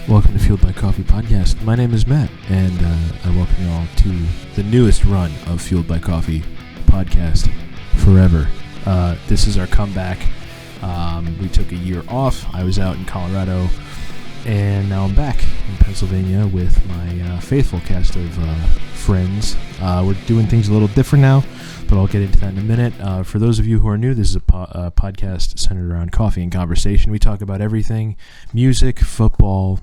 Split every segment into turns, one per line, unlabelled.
Welcome to Fueled by Coffee Podcast. My name is Matt, and I welcome you all to the newest run of Fueled by Coffee Podcast forever. This is our comeback. We took a year off. I was out in Colorado, and now I'm back in Pennsylvania with my faithful cast of friends. We're doing things a little different now, but I'll get into that in a minute. For those of you who are new, this is a podcast centered around coffee and conversation. We talk about everything: music, football,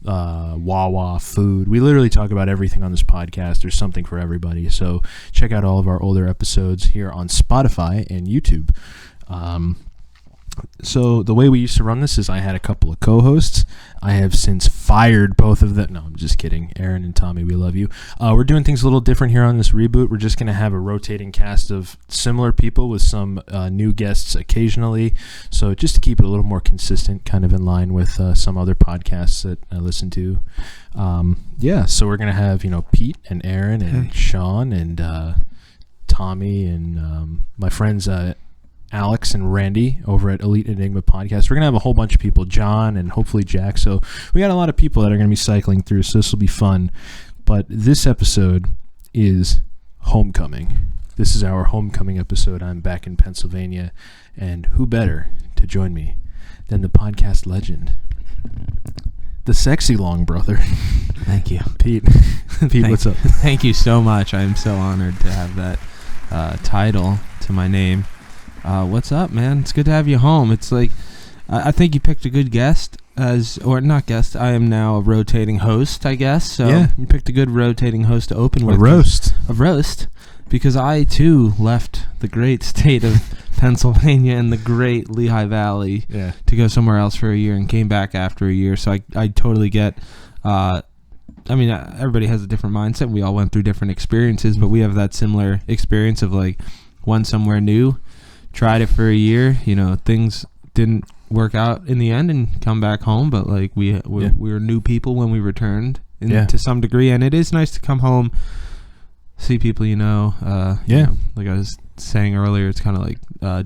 Wawa, food. We literally talk about everything on this podcast. There's something for everybody. So check out all of our older episodes here on Spotify and YouTube. So the way we used to run this is I had a couple of co-hosts. I have since fired both of them. No, I'm just kidding. Aaron and Tommy, we love you. We're doing things a little different here on this reboot. We're just going to have a rotating cast of similar people with some new guests occasionally. So just to keep it a little more consistent, kind of in line with some other podcasts that I listen to. So we're going to have, Pete and Aaron and Sean and Tommy and my friends Alex and Randy over at Elite Enigma Podcast. We're going to have a whole bunch of people, John and hopefully Jack. So we got a lot of people that are going to be cycling through, so this will be fun. But this episode is homecoming. This is our homecoming episode. I'm back in Pennsylvania, and who better to join me than the podcast legend, the sexy long brother.
Thank you.
Pete. Pete, what's up?
Thank you so much. I'm so honored to have that title to my name. What's up, man? It's good to have you home. It's like, I think you picked a good guest I am now a rotating host, I guess. So yeah. You picked a good rotating host to open with. A roast. Because I, too, left the great state of Pennsylvania and the great Lehigh Valley to go somewhere else for a year and came back after a year. So I totally get, everybody has a different mindset. We all went through different experiences, but we have that similar experience of like, went somewhere new, tried it for a year, things didn't work out in the end and come back home, but like we were new people when we returned to some degree, and it is nice to come home, see people you know, like I was saying earlier, it's kind of like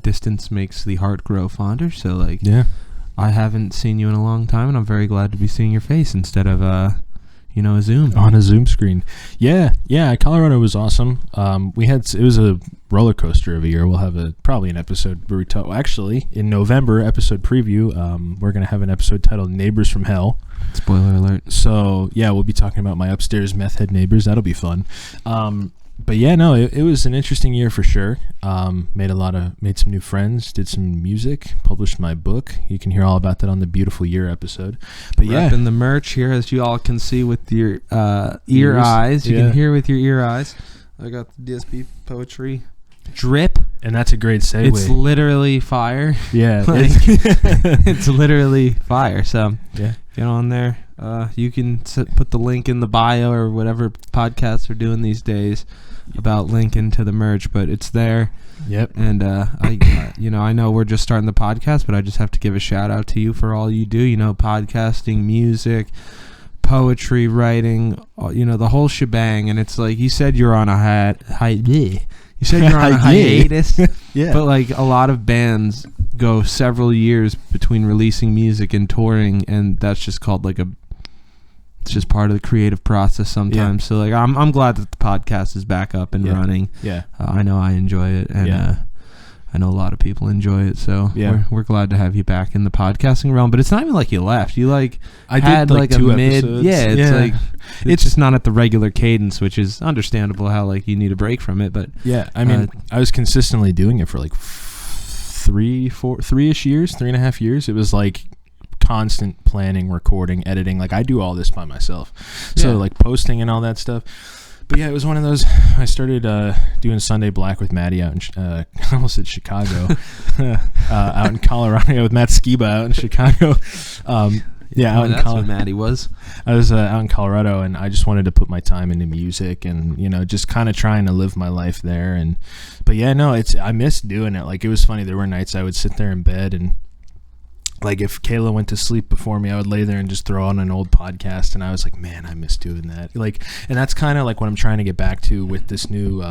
distance makes the heart grow fonder, so like I haven't seen you in a long time, and I'm very glad to be seeing your face instead of a Zoom.
On a Zoom screen. Yeah, Colorado was awesome. It was a roller coaster of a year. We'll have probably an episode where we talk. Actually, in November, episode preview, we're going to have an episode titled Neighbors from Hell.
Spoiler alert.
So, yeah, we'll be talking about my upstairs meth head neighbors. That'll be fun. But yeah, no, it was an interesting year for sure. Made some new friends, did some music, published my book. You can hear all about that on the Beautiful Year episode. But
repping the merch here, as you all can see with your ear eyes. You can hear with your ear eyes. I got the DSP poetry drip,
and that's a great segue.
It's literally fire.
Yeah,
it's literally fire. So get on there. You can put the link in the bio or whatever podcasts are doing these days about linking to the merch, but it's there.
Yep.
And I know we're just starting the podcast, but I just have to give a shout out to you for all you do. Podcasting, music, poetry, writing, the whole shebang. And it's like you said, you're on a hiatus.
Yeah.
But like a lot of bands go several years between releasing music and touring, and that's just called it's just part of the creative process sometimes. So like I'm glad that the podcast is back up and running.
Yeah.
I know I enjoy it, and I know a lot of people enjoy it. So we're glad to have you back in the podcasting realm. But it's not even like you left. You I had like 2 episodes. It's just not at the regular cadence, which is understandable how like you need a break from it. But
I was consistently doing it for like 3-ish years, 3.5 years. It was like constant planning, recording, editing. Like I do all this by myself. So like posting and all that stuff. But yeah, it was one of those. I started doing Sunday Black with Maddie out in I almost said Chicago, out in Colorado with Matt Skiba out in Chicago.
That's what Maddie was.
I was out in Colorado, and I just wanted to put my time into music, and just kind of trying to live my life there. But yeah, no, I miss doing it. Like it was funny. There were nights I would sit there in bed and like if Kayla went to sleep before me, I would lay there and just throw on an old podcast, and I was like, man, I miss doing that. Like, and that's kind of like what I'm trying to get back to with this new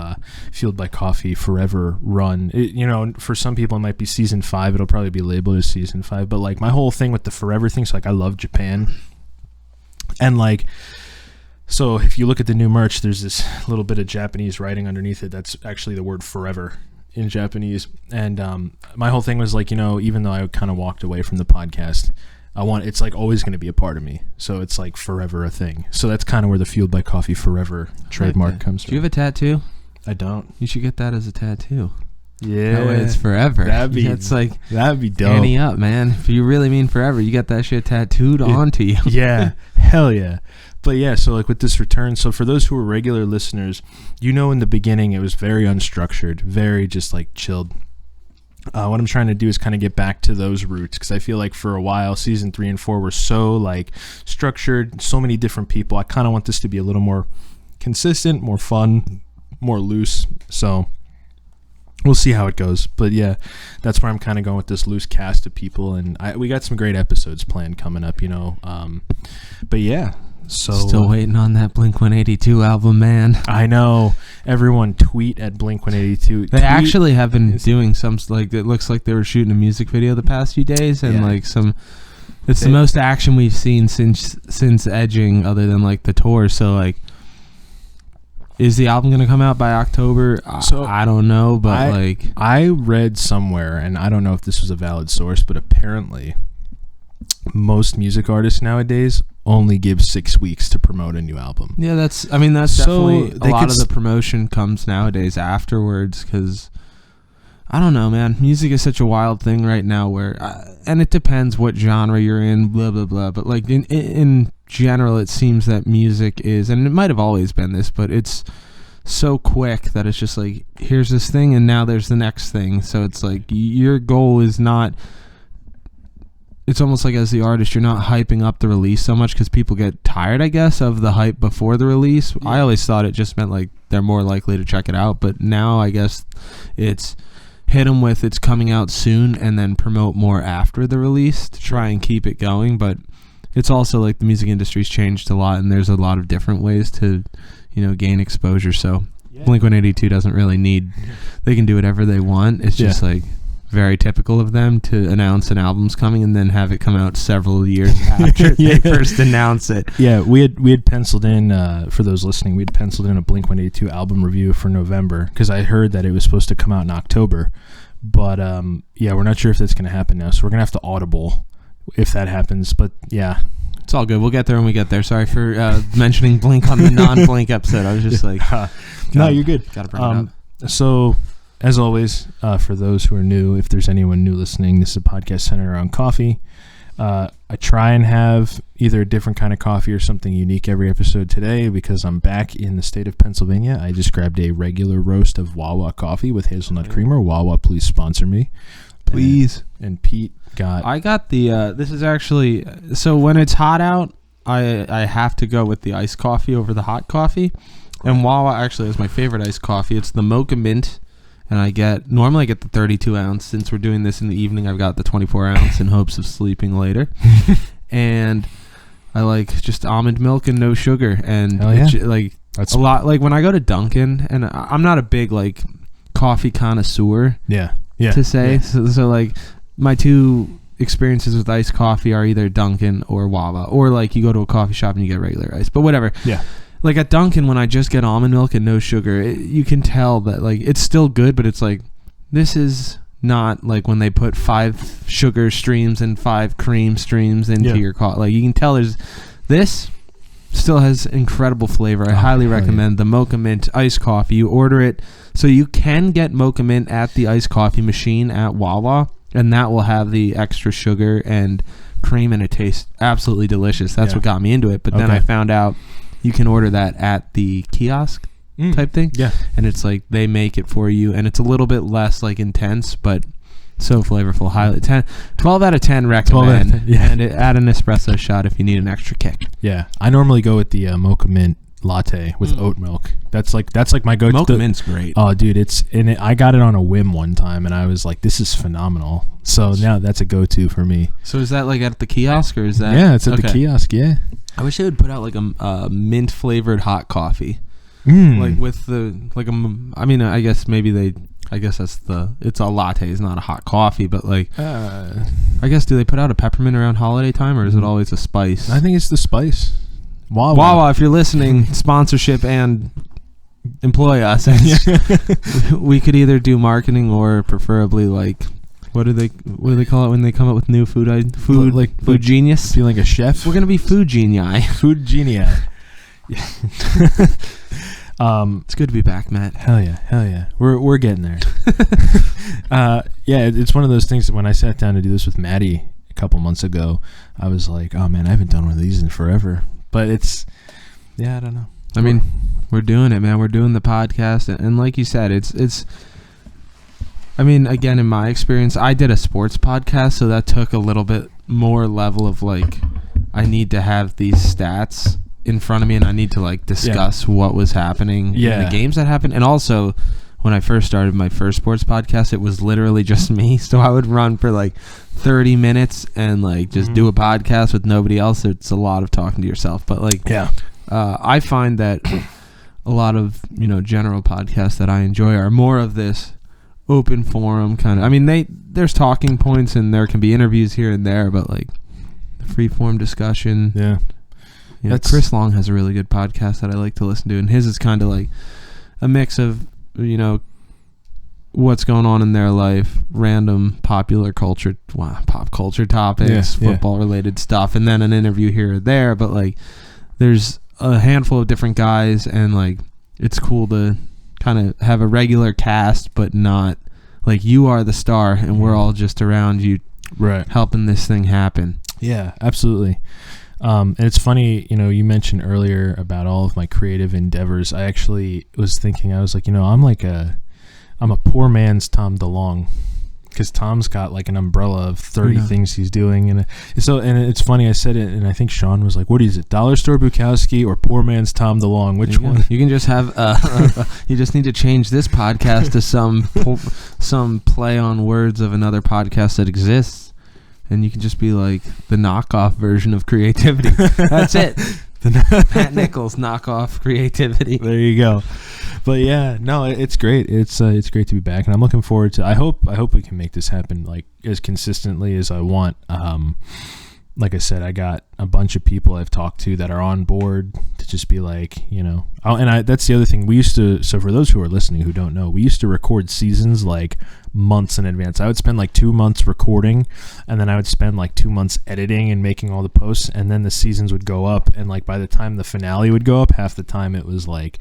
Fueled by Coffee Forever run. It, you know, for some people it might be season 5. It'll probably be labeled as season 5. But like my whole thing with the Forever thing, so like I love Japan. And like, so if you look at the new merch, there's this little bit of Japanese writing underneath it. That's actually the word forever in Japanese. And my whole thing was like, even though I kind of walked away from the podcast, it's like always going to be a part of me. So it's like forever a thing. So that's kind of where the Fueled by Coffee Forever trademark comes from.
Do you have a tattoo?
I don't.
You should get that as a tattoo.
Yeah.
That way it's forever.
That'd be dope.
Annie up, man. If you really mean forever, you got that shit tattooed onto you.
Yeah. Hell yeah. But yeah, so like with this return, so for those who are regular listeners, in the beginning it was very unstructured, very just like chilled. What I'm trying to do is kind of get back to those roots, because I feel like for a while, season 3 and 4 were so like structured, so many different people. I kind of want this to be a little more consistent, more fun, more loose. So we'll see how it goes. But yeah, that's where I'm kind of going with this loose cast of people, and we got some great episodes planned coming up, but yeah. So
still waiting on that Blink-182 album, man.
I know. Everyone tweet at Blink-182.
They actually have been doing some, like, it looks like they were shooting a music video the past few days, and it's the most action we've seen since Edging, other than like the tour. So like, is the album gonna come out by October? So I don't know, but
I read somewhere, and I don't know if this was a valid source, but apparently most music artists nowadays only give 6 weeks to promote a new album.
Yeah, that's definitely a lot of the promotion comes nowadays afterwards, because I don't know, man. Music is such a wild thing right now, where and it depends what genre you're in, blah blah blah. But like in general, it seems that music is, and it might have always been this, but it's so quick that it's just like, here's this thing, and now there's the next thing. So it's like your goal is not. It's almost like as the artist, you're not hyping up the release so much, because people get tired, I guess, of the hype before the release. Yeah. I always thought it just meant like they're more likely to check it out, but now I guess it's hit them with it's coming out soon and then promote more after the release to try and keep it going. But it's also like the music industry's changed a lot, and there's a lot of different ways to, gain exposure. So yeah. Blink-182 doesn't really need, they can do whatever they want. It's just like very typical of them to announce an album's coming and then have it come out several years after they first announce it.
Yeah, we had penciled in, for those listening, we had penciled in a Blink-182 album review for November, because I heard that it was supposed to come out in October. But we're not sure if that's going to happen now, so we're going to have to audible if that happens. But yeah.
It's all good. We'll get there when we get there. Sorry for mentioning Blink on the non-Blink episode. I was just like...
no, you're good.
Gotta bring it up.
So... As always, for those who are new, if there's anyone new listening, this is a podcast centered around coffee. I try and have either a different kind of coffee or something unique every episode. Today, because I'm back in the state of Pennsylvania, I just grabbed a regular roast of Wawa coffee with hazelnut creamer. Wawa, please sponsor me.
Please.
And Pete got...
I got the... this is actually... So when it's hot out, I have to go with the iced coffee over the hot coffee. And Wawa actually is my favorite iced coffee. It's the Mocha Mint. And normally I get the 32 ounce. Since we're doing this in the evening, I've got the 24 ounce in hopes of sleeping later. And I like just almond milk and no sugar. And that's a lot. Like when I go to Dunkin', and I'm not a big like coffee connoisseur.
Yeah.
To say. Yeah. So like my two experiences with iced coffee are either Dunkin' or Wawa, or like you go to a coffee shop and you get regular ice. But whatever.
Yeah.
Like at Dunkin', when I just get almond milk and no sugar, you can tell that like it's still good, but it's like, this is not like when they put 5 sugar streams and 5 cream streams into your coffee. Like you can tell this still has incredible flavor. I highly recommend the Mocha Mint iced coffee. You order it, so you can get Mocha Mint at the iced coffee machine at Wawa, and that will have the extra sugar and cream, and it tastes absolutely delicious. That's what got me into it. But then I found out you can order that at the kiosk type thing. Yeah. And it's like they make it for you, and it's a little bit less like intense, but so flavorful. 12 out of 10 recommend. And add an espresso shot if you need an extra kick.
Yeah. I normally go with the Mocha Mint latte with oat milk. That's like my go-to.
Mocha Mint's great.
Oh, dude, I got it on a whim one time, and I was like, this is phenomenal. So now that's a go-to for me.
So is that like at the kiosk, or is that?
Yeah, it's at the kiosk. Yeah.
I wish they would put out like a mint flavored hot coffee, like with I guess it's a latte, it's not a hot coffee, but like I guess, do they put out a peppermint around holiday time, or is it always a spice?
I think it's the spice.
Wawa, if you're listening, sponsorship and employ us. We could either do marketing or preferably like what do they call it when they come up with new food food genius?
Be like a chef.
We're gonna be food genii.
Food genii. Yeah.
It's good to be back, Matt.
Hell yeah. We're getting there. It's one of those things that when I sat down to do this with Maddie a couple months ago, I was like, oh man, I haven't done one of these in forever. But I don't know.
I mean, we're doing it, man. We're doing the podcast, and like you said, it's. I mean, again, in my experience, I did a sports podcast, so that took a little bit more level of like, I need to have these stats in front of me, and I need to like discuss what was happening in the games that happened, and also. When I first started my first sports podcast, it was literally just me. So I would run for like 30 minutes and like just do a podcast with nobody else. It's a lot of talking to yourself. But like, I find that a lot of, general podcasts that I enjoy are more of this open forum kind of. I mean, there's talking points and there can be interviews here and there, but like the free form discussion. Yeah. Chris Long has a really good podcast that I like to listen to. And his is kind of like a mix of, what's going on in their life, random pop culture topics, football related stuff, and then an interview here or there. But like, there's a handful of different guys, and like, it's cool to kind of have a regular cast, but not like you are the star and we're all just around you,
right,
helping this thing happen.
Yeah, absolutely. And it's funny, you mentioned earlier about all of my creative endeavors. I actually was thinking, I was like, I'm a poor man's Tom DeLonge, because Tom's got like an umbrella of 30 things he's doing. And it's funny, I said it, and I think Sean was like, what is it, Dollar Store Bukowski or poor man's Tom DeLonge? Which one?
You can just have, you just need to change this podcast to some play on words of another podcast that exists. And you can just be like the knockoff version of creativity. That's it. Pat Nichols knockoff creativity.
There you go. But yeah, no, it's great. It's great to be back, and I'm looking forward to. I hope we can make this happen like as consistently as I want. Like I said, I got a bunch of people I've talked to that are on board to just be like, that's the other thing. We used to, so for those who are listening who don't know, we used to record seasons like months in advance. I would spend like 2 months recording, and then I would spend like 2 months editing and making all the posts, and then the seasons would go up, and like by the time the finale would go up, half the time it was like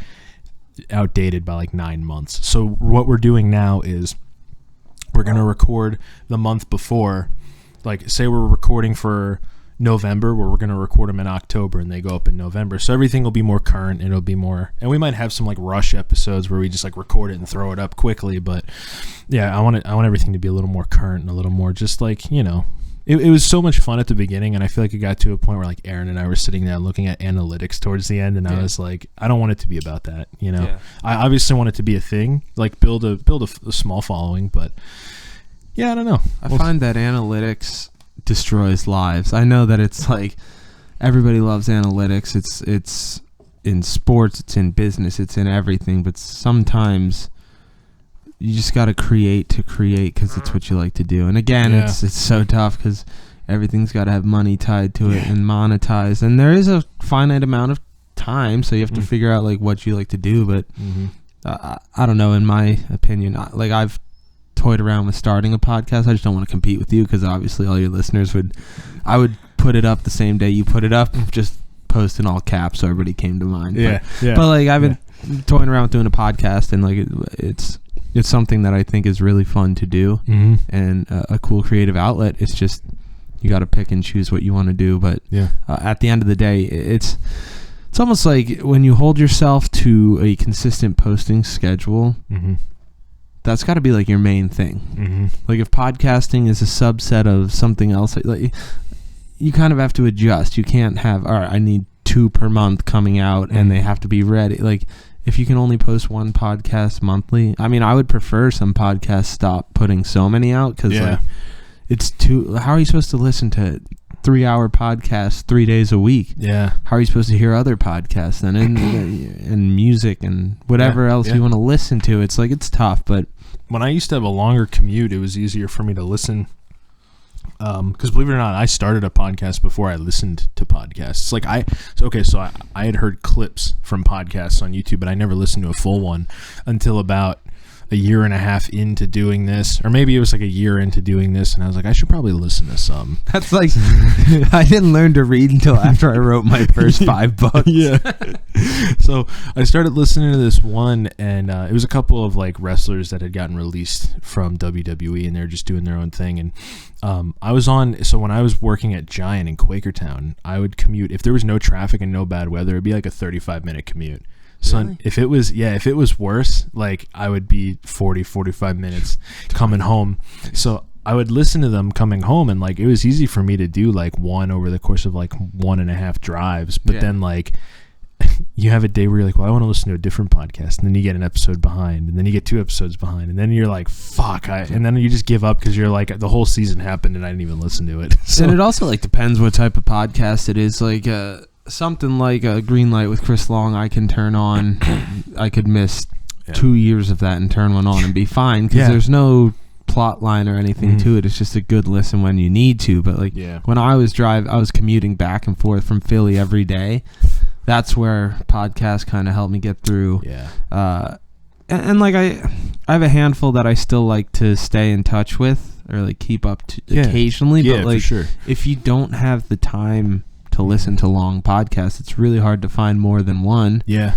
outdated by like 9 months. So what we're doing now is we're going to record the month before. Like, say we're recording for November, where we're going to record them in October, and they go up in November. So everything will be more current. It'll be more, and we might have some like rush episodes where we just like record it and throw it up quickly. But yeah, I want everything to be a little more current and a little more just like, it was so much fun at the beginning, and I feel like it got to a point where like Aaron and I were sitting there looking at analytics towards the end, and I was like, I don't want it to be about that. I obviously want it to be a thing, like build a small following, but. Yeah, I don't know.
I find that analytics destroys lives. I know that it's like everybody loves analytics. It's in sports, it's in business, it's in everything. But sometimes you just got to create because it's what you like to do. And again, it's so tough because everything's got to have money tied to it and monetized. And there is a finite amount of time, so you have to figure out like what you like to do. But I don't know. In my opinion, like I've toyed around with starting a podcast. I just don't want to compete with you because obviously all your listeners I would put it up the same day you put it up, just post in all caps so everybody came to mind. But like I've been toying around with doing a podcast, and like it's something that I think is really fun to do and a cool creative outlet. It's just you got to pick and choose what you want to do. But at the end of the day, it's almost like when you hold yourself to a consistent posting schedule. That's got to be like your main thing. Like if podcasting is a subset of something else, like you kind of have to adjust. You can't have, all right, I need 2 per month coming out and they have to be ready. Like if you can only post 1 podcast monthly, I mean, I would prefer some podcasts stop putting so many out because like it's too, how are you supposed to listen to 3-hour podcasts 3 days a week?
Yeah.
How are you supposed to hear other podcasts then and music and whatever else you want to listen to? It's like, it's tough. But
when I used to have a longer commute, it was easier for me to listen because believe it or not, I started a podcast before I listened to podcasts. Like I had heard clips from podcasts on YouTube, but I never listened to a full one until about a year and a half into doing this, or maybe it was like a year into doing this, and I was like, I should probably listen to some.
That's like, I didn't learn to read until after I wrote my first 5 books.
Yeah. So I started listening to this one, and it was a couple of like wrestlers that had gotten released from WWE, and they're just doing their own thing. And so when I was working at Giant in Quakertown, I would commute, if there was no traffic and no bad weather, it'd be like a 35-minute commute. So
Really?
if it was worse, like I would be 45 minutes coming home. So I would listen to them coming home, and like it was easy for me to do like one over the course of like 1.5 drives. But then like you have a day where you're like, well, I want to listen to a different podcast, and then you get an episode behind, and then you get 2 episodes behind, and then you're like, fuck, and then you just give up because you're like, the whole season happened and I didn't even listen to it. So,
and it also like depends what type of podcast it is. Like something like a Green Light with Chris Long, I can turn on. I could miss 2 years of that and turn one on and be fine because there's no plot line or anything to it. It's just a good listen when you need to. But like when I was commuting back and forth from Philly every day. That's where podcasts kind of helped me get through. And like I have a handful that I still like to stay in touch with or like keep up to occasionally. But like,
for sure.
If you don't have the time to listen to long podcasts, it's really hard to find more than one.
Yeah.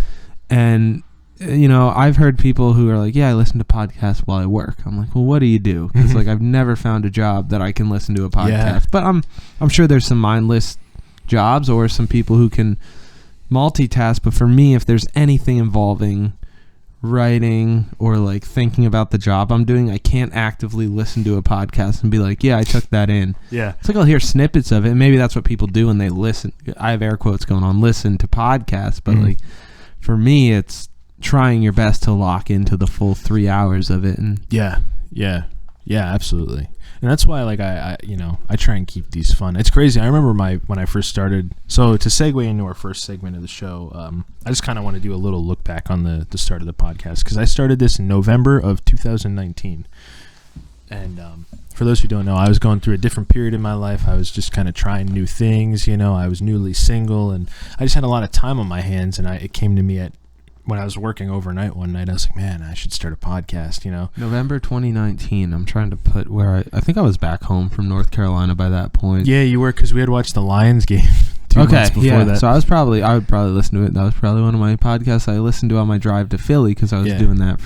And you know, I've heard people who are like, yeah, I listen to podcasts while I work. I'm like, well, what do you do? Because like I've never found a job that I can listen to a podcast.
Yeah.
But I'm sure there's some mindless jobs or some people who can multitask. But for me, if there's anything involving writing or like thinking about the job I'm doing, I can't actively listen to a podcast and be like, yeah, I took that in.
Yeah.
It's like I'll hear snippets of it, and maybe that's what people do when they listen. I have air quotes going on, listen to podcasts, but like for me, it's trying your best to lock into the full 3 hours of it. And
yeah, absolutely. And that's why like I try and keep these fun. It's crazy. I remember when I first started. So to segue into our first segment of the show, I just kind of want to do a little look back on the start of the podcast, because I started this in November of 2019. And for those who don't know, I was going through a different period in my life. I was just kind of trying new things. I was newly single, and I just had a lot of time on my hands. And it came to me when I was working overnight one night. I was like, man, I should start a podcast,
November 2019. I'm trying to put where I think I was back home from North Carolina by that point.
Yeah, you were, because we had watched the Lions game 2 months before that.
So I would probably listen to it. That was probably one of my podcasts I listened to on my drive to Philly, because I was doing that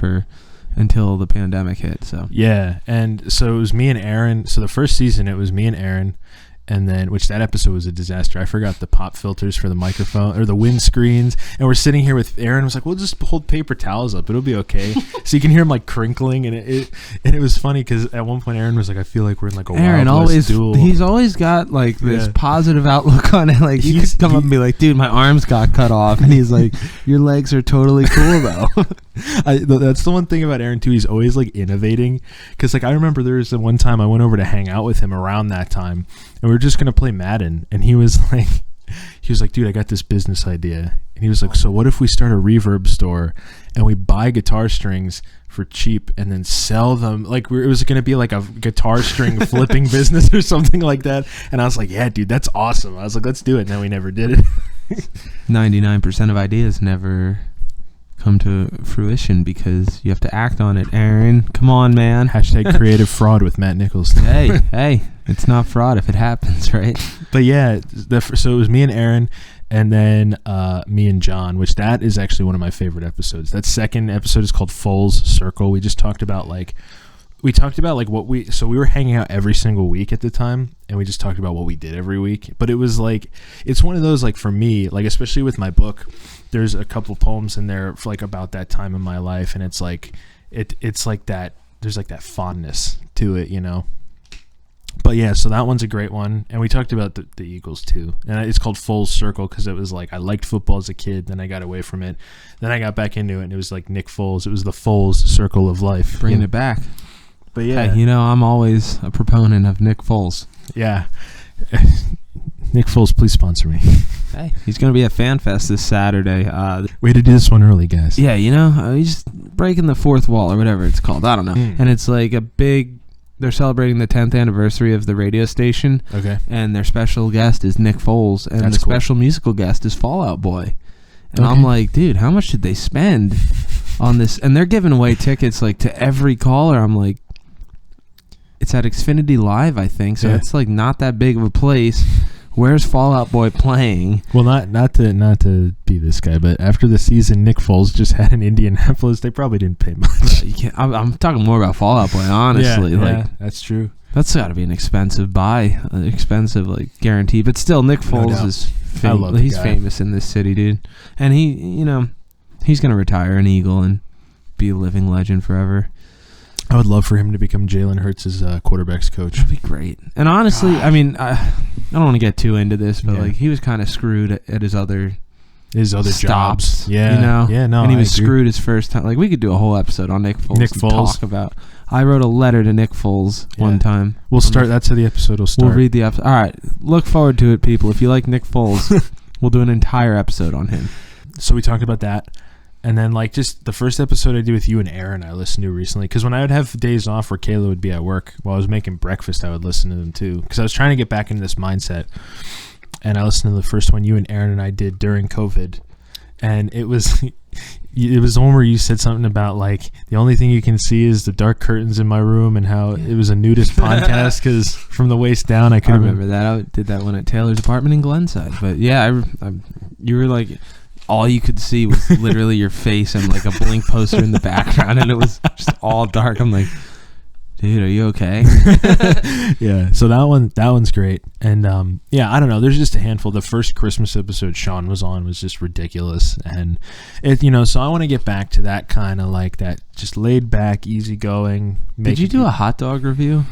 until the pandemic hit. So
yeah, and so it was me and Aaron. So the first season, it was me and Aaron. And then, which that episode was a disaster. I forgot the pop filters for the microphone or the windscreens. And we're sitting here with Aaron. Was like, we'll just hold paper towels up. It'll be okay. So you can hear him like crinkling. And it was funny because at one point Aaron was like, I feel like we're in like a Wild West duel.
He's always got like this positive outlook on it. Like you could come up and be like, dude, my arms got cut off. And he's like, your legs are totally cool though.
That's the one thing about Aaron too. He's always like innovating. Because like I remember there was the one time I went over to hang out with him around that time. And we were just going to play Madden. And he was like, dude, I got this business idea. And he was like, so what if we start a reverb store and we buy guitar strings for cheap and then sell them? Like it was going to be like a guitar string flipping business or something like that. And I was like, yeah, dude, that's awesome. I was like, let's do it. And then we never did it.
99% of ideas never come to fruition because you have to act on it. Aaron, come on, man.
Hashtag creative fraud with Matt Nichols.
hey, it's not fraud if it happens, right?
But yeah, so it was me and Aaron, and then me and John, which that is actually one of my favorite episodes. That second episode is called Full Circle. We just talked about like we were hanging out every single week at the time, and we just talked about what we did every week. But it was like, it's one of those, like for me, like especially with my book, there's a couple poems in there for like about that time in my life, and it's like it's like that, there's like that fondness to it, But yeah, so that one's a great one. And we talked about the Eagles too. And it's called Full Circle because it was like I liked football as a kid, then I got away from it. Then I got back into it, and it was like Nick Foles. It was the Foles Circle of life.
Bringing it back.
But yeah.
Hey, I'm always a proponent of Nick Foles.
Yeah. Nick Foles, please sponsor me.
Hey, he's going to be at FanFest this Saturday.
We had to do this one early, guys.
Yeah, he's just breaking the fourth wall or whatever it's called. I don't know. And it's like a big they're celebrating the 10th anniversary of the radio station.
Okay.
And their special guest is Nick Foles, and
That's
the
cool.
special musical guest is Fall Out Boy. And
Okay.
I'm like, dude, how much did they spend on this? And they're giving away tickets like to every caller. I'm like, it's at Xfinity Live, I think, so it's like not that big of a place. Where's Fall Out Boy playing?
Well, not to be this guy, but after the season Nick Foles just had in Indianapolis, they probably didn't pay much.
You can't, I'm talking more about Fall Out Boy, honestly.
Yeah, that's true.
That's got to be an expensive buy, expensive like guarantee. But still, Nick Foles is
I love the
he's
guy.
famous in this city, dude. And he's gonna retire an Eagle and be a living legend forever.
I would love for him to become Jalen Hurts' quarterback's coach.
That'd be great. And honestly, I mean, I don't want to get too into this, but like he was kind of screwed at his other
stops.
jobs.
Yeah,
you know.
Yeah, no,
and he
I
was
agree.
screwed his first time. Like we could do a whole episode on Nick Foles.
Nick
and
Foles.
Talk about. I wrote a letter to Nick Foles one time.
We'll start. That's how the episode will start.
We'll read the episode. All right, look forward to it, people. If you like Nick Foles, we'll do an entire episode on him.
So we talked about that. And then, like, just the first episode I did with you and Aaron, I listened to recently. Because when I would have days off where Kayla would be at work, while I was making breakfast, I would listen to them too. Because I was trying to get back into this mindset. And I listened to the first one you and Aaron and I did during COVID. And it was the one where you said something about, like, the only thing you can see is the dark curtains in my room, and how it was a nudist podcast because from the waist down, I
I
couldn't
remember that. I did that one at Taylor's apartment in Glenside. But yeah, you were like, all you could see was literally your face and like a Blink poster in the background, and it was just all dark. I'm like, dude, are you okay?
Yeah, so that one's great. And yeah, I don't know, there's just a handful. The first Christmas episode Sean was on was just ridiculous, and it, so I want to get back to that kind of like that, just laid back, easygoing.
Did you do a hot dog review?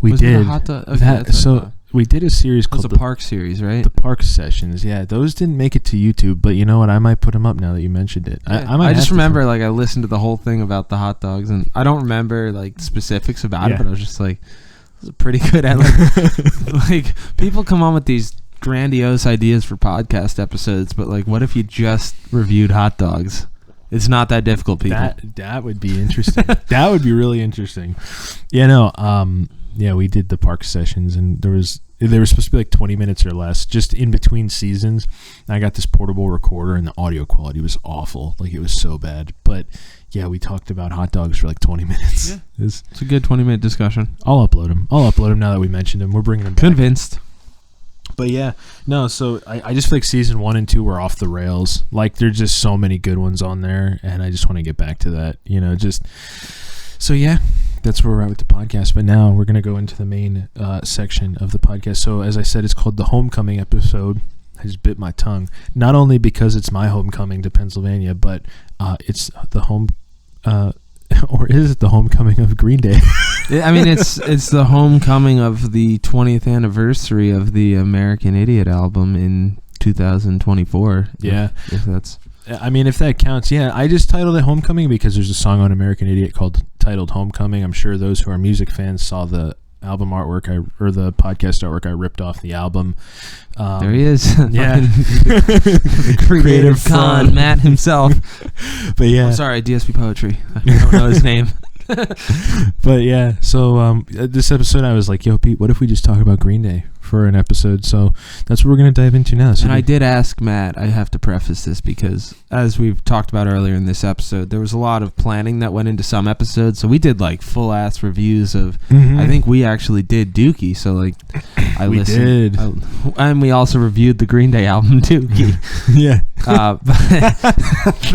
We
Was it a
did
hot dog? Okay, that's what I
so
thought.
we did a series
It was
called
a park series, right?
the Park Sessions. Yeah, those didn't make it to YouTube, but you know what, I might put them up now that you mentioned it.
Yeah.
I
just remember like I listened to the whole thing about the hot dogs, and I don't remember like specifics about it, but I was just like, this is pretty good at like people come on with these grandiose ideas for podcast episodes, but like what if you just reviewed hot dogs? It's not that difficult, people.
That would be interesting. That would be really interesting. Yeah, no, yeah, we did the Park Sessions, and they were supposed to be like 20 minutes or less, just in between seasons. I got this portable recorder, and the audio quality was awful. Like, it was so bad. But yeah, we talked about hot dogs for like 20 minutes.
Yeah.
It's
a good 20-minute discussion.
I'll upload them now that we mentioned them. We're bringing them back.
Convinced.
But yeah, no, so I just feel like season 1 and 2 were off the rails. Like, there's just so many good ones on there, and I just want to get back to that, so yeah, that's where we're at with the podcast. But now we're going to go into the main section of the podcast. So as I said, it's called the Homecoming episode. I just bit my tongue. Not only because it's my homecoming to Pennsylvania, but it's the home... or is it the homecoming of Green Day?
I mean, it's the homecoming of the 20th anniversary of the American Idiot album in 2024.
Yeah.
If that's...
I mean, if that counts, yeah. I just titled it Homecoming because there's a song on American Idiot titled Homecoming. I'm sure those who are music fans saw the album artwork or the podcast artwork I ripped off the album.
There he is.
Yeah.
the creative con, Matt himself.
But yeah.
I'm sorry, DSP Poetry. I don't know his name.
But yeah, so this episode I was like, yo, Pete, what if we just talk about Green Day for an episode? So that's what we're going to dive into now. So
and I did ask Matt, I have to preface this because as we've talked about earlier in this episode, there was a lot of planning that went into some episodes. So we did like full ass reviews of, I think we actually did Dookie. So like
we did.
And we also reviewed the Green Day album Dookie.
Yeah.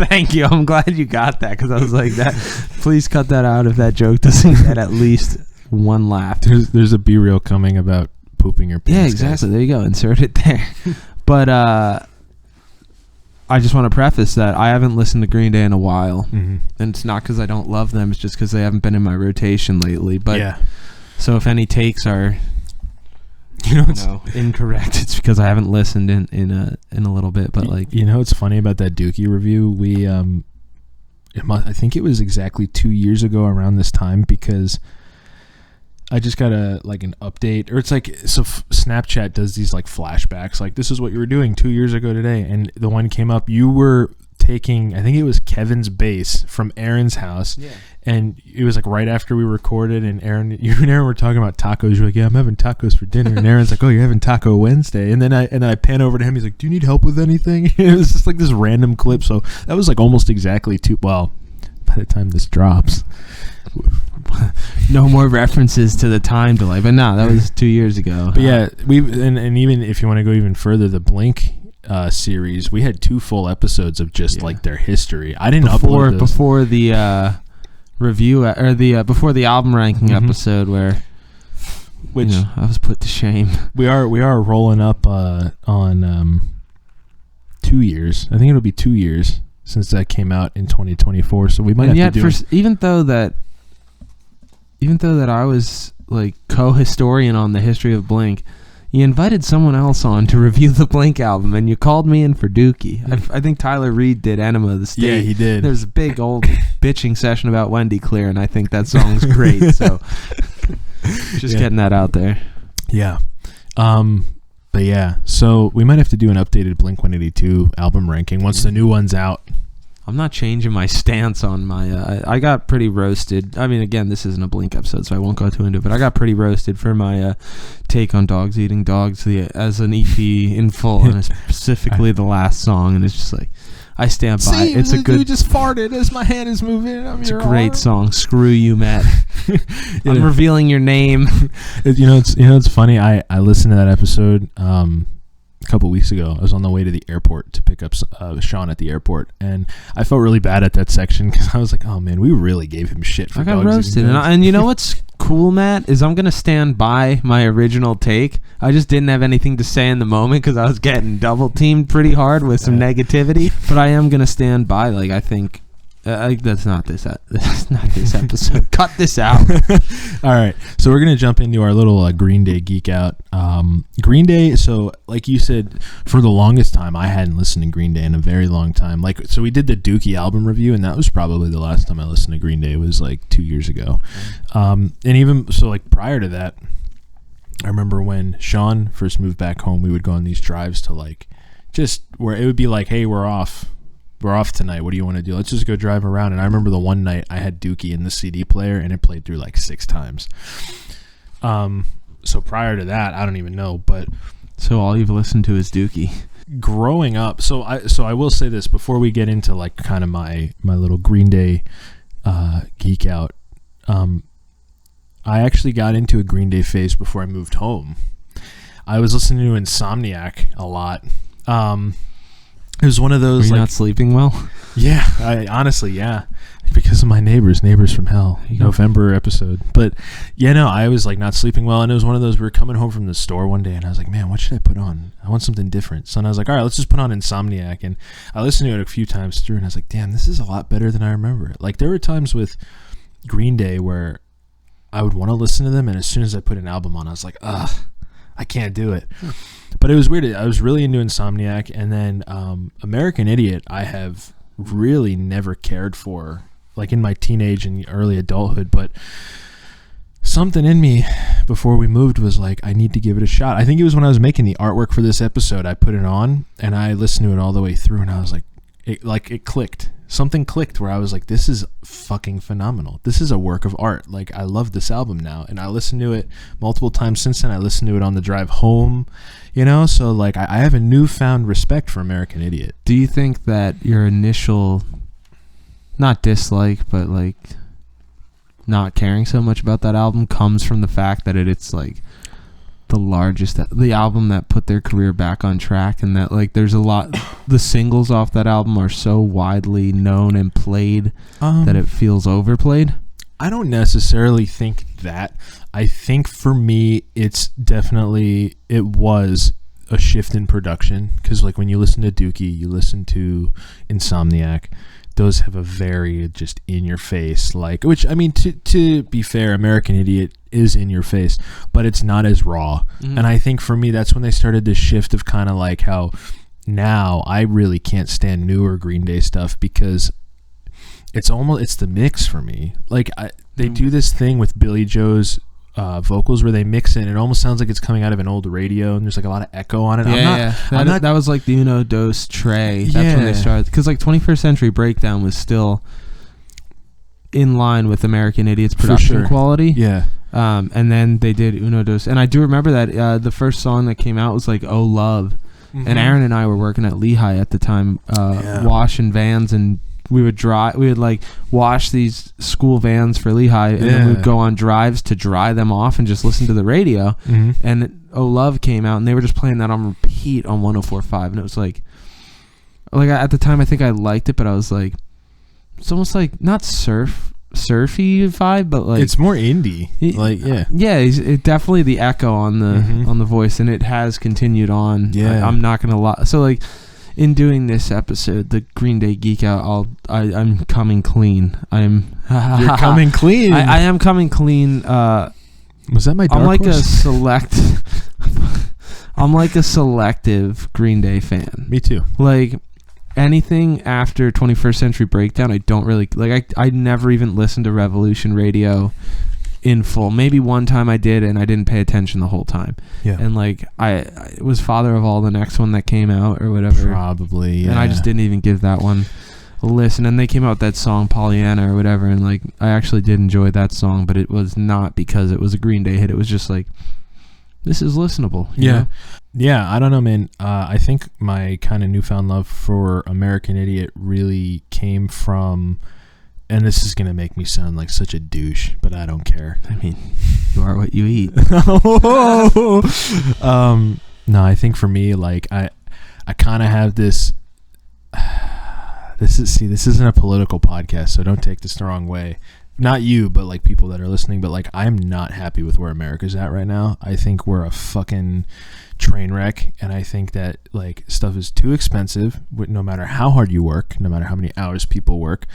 Thank you. I'm glad you got that because I was like, that. Please cut that out if that joke doesn't get at least one laugh.
There's a B-reel coming about pooping your pants.
Yeah, exactly. There you go. Insert it there. But I just want to preface that I haven't listened to Green Day in a while.
Mm-hmm.
And it's not because I don't love them. It's just because they haven't been in my rotation lately. But
yeah.
So if any takes are incorrect, it's because I haven't listened in a little bit. But like,
it's funny about that Dookie review. We I think it was exactly 2 years ago around this time because I just got an update, or it's like, so Snapchat does these like flashbacks, like this is what you were doing 2 years ago today, and the one came up, you were taking, I think it was Kevin's bass from Aaron's house.
Yeah.
And it was like right after we recorded, and you and Aaron were talking about tacos. You're like, yeah, I'm having tacos for dinner. And Aaron's like, oh, you're having Taco Wednesday. And then I pan over to him. He's like, do you need help with anything? It was just like this random clip. So that was like almost exactly by the time this drops.
No more references to the time delay. But no, that was 2 years ago.
But yeah, and even if you want to go even further, the Blink series, we had 2 full episodes of just like their history. I didn't upload those.
Before the review or before the album ranking episode, which I was put to shame.
We are rolling up on 2 years. I think it'll be 2 years since that came out in 2024. So we might have to do
even though that I was like co-historian on the history of Blink, you invited someone else on to review the Blink album, and you called me in for Dookie. I think Tyler Reed did Enema of the State.
Yeah, he did.
There's a big old bitching session about Wendy Clear, and I think that song's great. So just getting that out there.
Yeah. But yeah, so we might have to do an updated Blink-182 album ranking once the new one's out.
I'm not changing my stance on my... I got pretty roasted. I mean, again, this isn't a Blink episode, so I won't go too into it, but I got pretty roasted for my take on Dogs Eating Dogs as an EP in full, and specifically the last song, and it's just like... I stand by.
See,
it's a good...
You just farted as my hand is moving.
It's a great song. Screw you, Matt. I'm revealing your name.
It's funny. I listened to that episode a couple weeks ago. I was on the way to the airport to pick up Sean at the airport, and I felt really bad at that section because I was like, oh man, we really gave him shit for
I got roasted. And you know what's cool, Matt, is I'm going to stand by my original take. I just didn't have anything to say in the moment because I was getting double teamed pretty hard with some negativity, but I am going to stand by. Like, I think that's not this episode. Cut this out.
All right, so we're gonna jump into our little Green Day geek out. Green Day. So, like you said, for the longest time, I hadn't listened to Green Day in a very long time. So we did the Dookie album review, and that was probably the last time I listened to Green Day. It was like 2 years ago. And even so, like prior to that, I remember when Sean first moved back home, we would go on these drives to like just where it would be like, hey, we're off tonight. What do you want to do? Let's just go drive around. And I remember the one night I had Dookie in the CD player, and it played through like 6 times. So prior to that, I don't even know. But
so all you've listened to is Dookie.
Growing up, so I will say this before we get into like kind of my little Green Day geek out. I actually got into a Green Day phase before I moved home. I was listening to Insomniac a lot. It was one of those.
Were you not sleeping well?
Yeah, yeah, because of my neighbors from hell, November episode. But yeah, no, I was like not sleeping well, and it was one of those. We were coming home from the store one day, and I was like, man, what should I put on? I want something different. So I was like, all right, let's just put on Insomniac, and I listened to it a few times through, and I was like, damn, this is a lot better than I remember it. Like there were times with Green Day where I would want to listen to them, and as soon as I put an album on, I was like, ugh, I can't do it. But it was weird. I was really into Insomniac, and then American Idiot I have really never cared for, like in my teenage and early adulthood, but something in me before we moved was like, I need to give it a shot. I think it was when I was making the artwork for this episode, I put it on, and I listened to it all the way through, and I was like, it clicked. Something clicked where I was like, this is fucking phenomenal. This is a work of art. Like, I love this album now. And I listened to it multiple times since then. I listened to it on the drive home, so like I have a newfound respect for American Idiot.
Do you think that your initial, not dislike, but like not caring so much about that album comes from the fact that it's like the album that put their career back on track, and that like there's a lot, the singles off that album are so widely known and played that it feels overplayed?
I don't necessarily think that. I think for me it was a shift in production, because like when you listen to Dookie, you listen to Insomniac, those have a very just in your face, like, which I mean, to be fair, American Idiot is in your face, but it's not as raw. Mm-hmm. And I think for me, that's when they started this shift of kind of like how now I really can't stand newer Green Day stuff, because it's the mix for me. Like they do this thing with Billy Joe's vocals where they mix it and it almost sounds like it's coming out of an old radio and there's like a lot of echo on it.
That was like the Uno Dos Tre. That's when they started, because like 21st Century Breakdown was still in line with American Idiot's production quality. And then they did Uno Dos, and I do remember that the first song that came out was like "Oh Love," and Aaron and I were working at Lehigh at the time, washing vans, and we would like wash these school vans for Lehigh, and then we would go on drives to dry them off and just listen to the radio. And "Oh Love" came out, and they were just playing that on repeat on 104.5, and it was like at the time I think I liked it, but I was like, it's almost like not surfy vibe, but like
it's more indie.
It definitely the echo on the voice, and it has continued on. I'm not gonna lie. So like, in doing this episode, the Green Day Geek Out, I'm coming clean. You're
coming clean.
I am coming clean.
Was that my dark horse?
I'm like a selective Green Day fan.
Me too.
Like, anything after 21st Century Breakdown, I don't really like. I never even listened to Revolution Radio in full. Maybe one time I did, and I didn't pay attention the whole time. And like it was Father of All, the next one that came out or whatever.
Probably.
And I just didn't even give that one a listen. And they came out with that song Pollyanna or whatever, and like I actually did enjoy that song, but it was not because it was a Green Day hit. It was just like, this is listenable. You know?
Yeah, I don't know, man. I think my kind of newfound love for American Idiot really came from, and this is going to make me sound like such a douche, but I don't care.
I mean, you are what you eat.
No, I think for me, like, I kind of have this, this isn't a political podcast, so don't take this the wrong way. Not you, but like people that are listening, but like I'm not happy with where America's at right now. I think we're a fucking train wreck, and I think that like stuff is too expensive no matter how hard you work, no matter how many hours people work,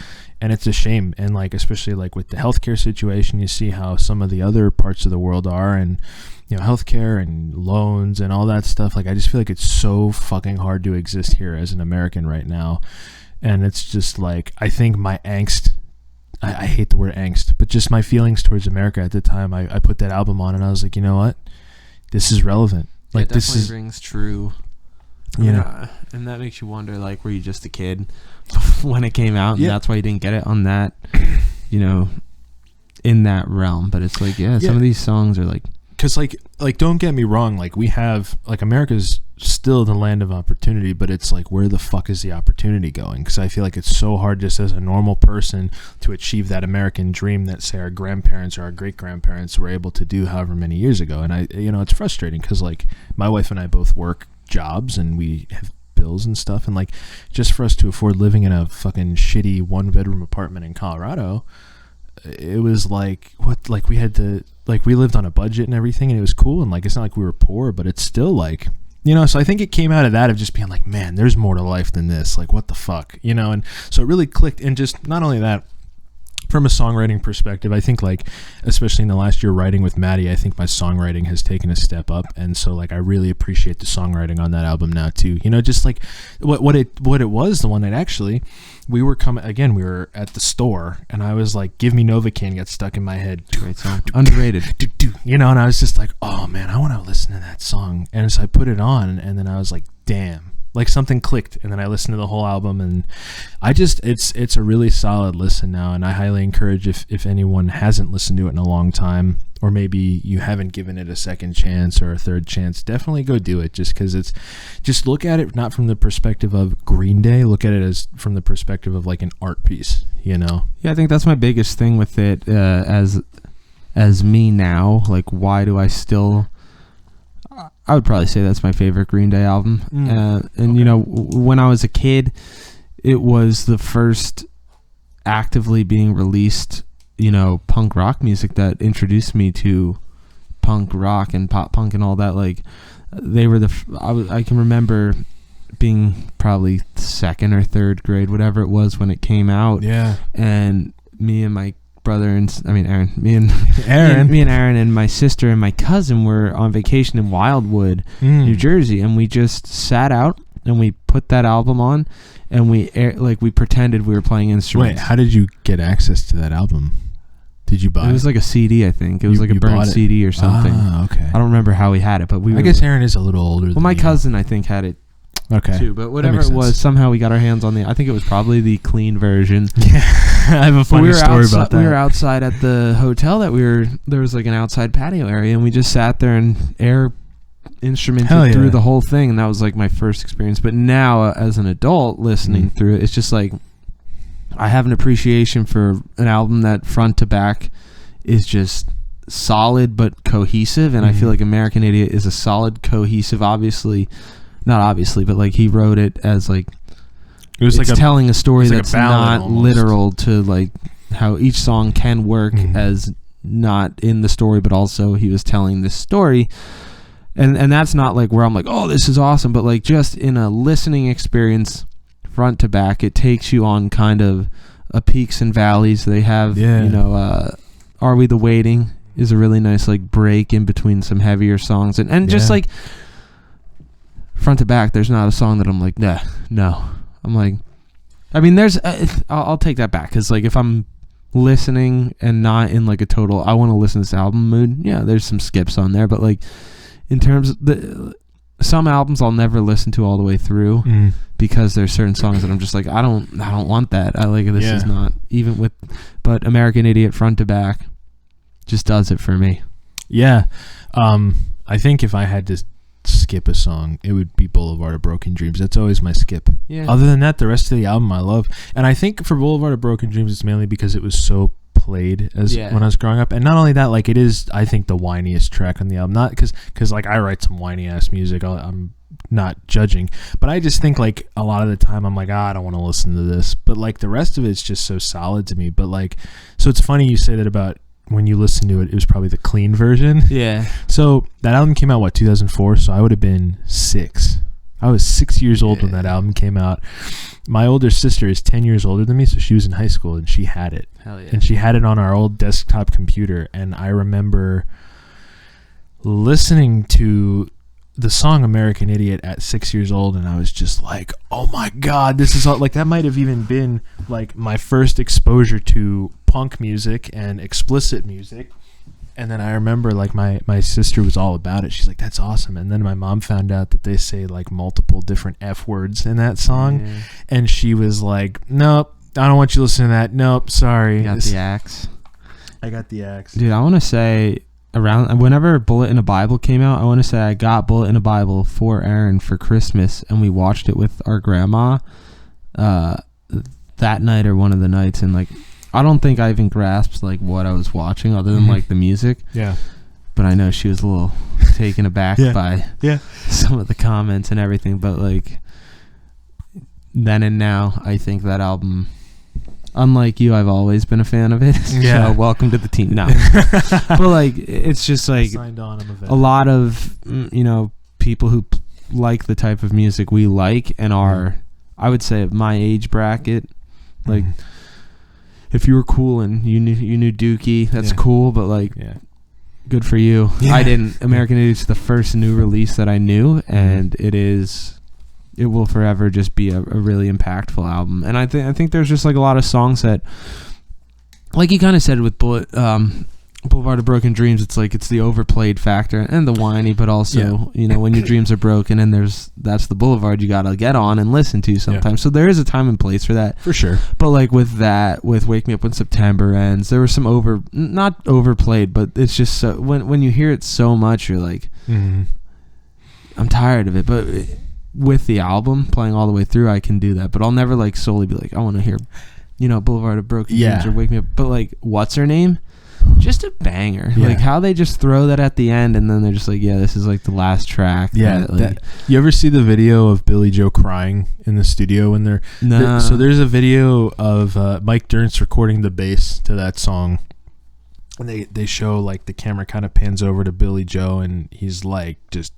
and it's a shame. And like especially like with the healthcare situation, you see how some of the other parts of the world are, and you know, healthcare and loans and all that stuff. Like I just feel like it's so fucking hard to exist here as an American right now. And it's just like, I think my angst, I hate the word angst, but just my feelings towards America at the time, I put that album on and I was like, you know what? This is relevant. Like
it
this is
rings true.
You know,
and that makes you wonder, like, were you just a kid when it came out, and that's why you didn't get it on that, you know, in that realm? But it's like, some of these songs are like,
because like don't get me wrong, like we have, like, America's still the land of opportunity, but it's like, where the fuck is the opportunity going? Because I feel like it's so hard just as a normal person to achieve that American dream that, say, our grandparents or our great grandparents were able to do however many years ago. And it's frustrating because like my wife and I both work jobs and we have bills and stuff, and like just for us to afford living in a fucking shitty 1-bedroom apartment in Colorado, it was like, what, like we had to, like, we lived on a budget and everything, and it was cool, and like it's not like we were poor, but it's still like, you know, so I think it came out of that, of just being like, man, there's more to life than this, like what the fuck, you know? And so it really clicked. And just not only that, from a songwriting perspective, I think, like, especially in the last year writing with Maddie, I think my songwriting has taken a step up, and so like I really appreciate the songwriting on that album now too. You know, just like what it was, the one that actually we were at the store, and I was like, "Give Me Novocaine" got stuck in my head.
Great song, underrated.
You know, and I was just like, "Oh man, I want to listen to that song," and so I put it on, and then I was like, "Damn." Like something clicked, and then I listened to the whole album, and I just, it's a really solid listen now, and I highly encourage, if anyone hasn't listened to it in a long time, or maybe you haven't given it a second chance or a third chance, definitely go do it, just because it's, just look at it not from the perspective of Green Day, look at it as from the perspective of like an art piece, you know?
Yeah, I think that's my biggest thing with it, as me now, like, why do I still... I would probably say that's my favorite Green Day album. You know, when I was a kid, it was the first actively being released, you know, punk rock music that introduced me to punk rock and pop punk and all that. Like, they were I can remember being probably second or third grade, whatever it was, when it came out.
Yeah.
And me and my brother Aaron, me and Aaron and my sister and my cousin were on vacation in Wildwood, New Jersey, and we just sat out and we put that album on, and we pretended we were playing instruments.
Wait, how did you get access to that album? did you buy?
It was like a CD, I think. It was like a
You
burnt
bought it?
CD or something.
Ah, okay.
I don't remember how he had it, but
I guess Aaron is a little older.
Well, my cousin, I think, had it
Okay.
too. But whatever
makes
it was,
sense.
somehow we got our hands on the. I think it was probably the clean version.
Yeah, I have a funny story about that.
We were outside at the hotel there was like an outside patio area, and we just sat there and air instrumented through the whole thing, and that was like my first experience. But now, as an adult listening through it, it's just like I have an appreciation for an album that front to back is just solid but cohesive, and I feel like American Idiot is a solid, cohesive, not obviously, but like he wrote it as like
it was
it's
like
telling a story
like
that's
a ballad
not
almost.
Literal to like how each song can work as not in the story, but also he was telling this story. And that's not like where I'm like, oh, this is awesome, but like just in a listening experience front to back, it takes you on kind of a peaks and valleys. They have, Are We the Waiting is a really nice like break in between some heavier songs. And just like front to back, there's not a song that I'm like, no. I'm like, I mean, I'll take that back, because like if I'm listening and not in like a total, I want to listen to this album mood, yeah, there's some skips on there, but like in terms of some albums I'll never listen to all the way through because there's certain songs that I'm just like, I don't want that. I like this is not even with, but American Idiot front to back just does it for me.
Yeah. I think if I had to skip a song, it would be Boulevard of Broken Dreams. That's always my skip.
Yeah.
Other than that, the rest of the album I love. And I think for Boulevard of Broken Dreams, it's mainly because it was so played as when I was growing up. And not only that, like it is, I think, the whiniest track on the album. Not because like I write some whiny ass music. I'm not judging, but I just think like a lot of the time I'm like, I don't want to listen to this. But like the rest of it's just so solid to me. But like, so it's funny you say that about when you listen to it, it was probably the clean version.
Yeah.
So that album came out, 2004? So I would have been 6. I was 6 years old when that album came out. My older sister is 10 years older than me, so she was in high school, and she had it.
Hell yeah.
And she had it on our old desktop computer, and I remember listening to the song American Idiot at 6 years old, and I was just like, oh my God, this is all, like, that might have even been like my first exposure to punk music and explicit music. And then I remember like my sister was all about it. She's like, that's awesome. And then my mom found out that they say like multiple different F words in that song. Yeah. And she was like, nope, I don't want you to listen to that. Nope, sorry.
You got the axe.
I got the axe.
Dude, I want to say whenever Bullet in a Bible came out, I want to say I got Bullet in a Bible for Aaron for Christmas, and we watched it with our grandma that night or one of the nights, and like I don't think I even grasped like what I was watching other than like the music.
Yeah.
But I know she was a little taken aback by some of the comments and everything. But like then and now, I think that album, unlike you, I've always been a fan of it.
Yeah.
So welcome to the team. No. But like it's just like
signed on, I'm
a lot of people who like the type of music we like and are, I would say, of my age bracket, like. If you were cool and you knew Dookie, that's cool, but like, good for you. Yeah. I didn't. American Idiot's the first new release that I knew, and it will forever just be a really impactful album. And I think there's just like a lot of songs that, like you kind of said with Boulevard of Broken Dreams, it's like it's the overplayed factor and the whiny, but also when your dreams are broken and that's the boulevard you gotta get on and listen to sometimes. So there is a time and place for that,
for sure. But
like with Wake Me Up When September Ends, there was some not overplayed, but it's just so when you hear it so much, you're like, I'm tired of it. But with the album playing all the way through, I can do that. But I'll never like solely be like, I want to hear Boulevard of Broken Dreams or Wake Me Up. But like, what's her name? Just a banger. Like how they just throw that at the end, and then they're just like, this is like the last track.
You ever see the video of Billy Joe crying in the studio when they're so there's a video of Mike Dirntz recording the bass to that song, and they show like the camera kind of pans over to Billy Joe, and he's like just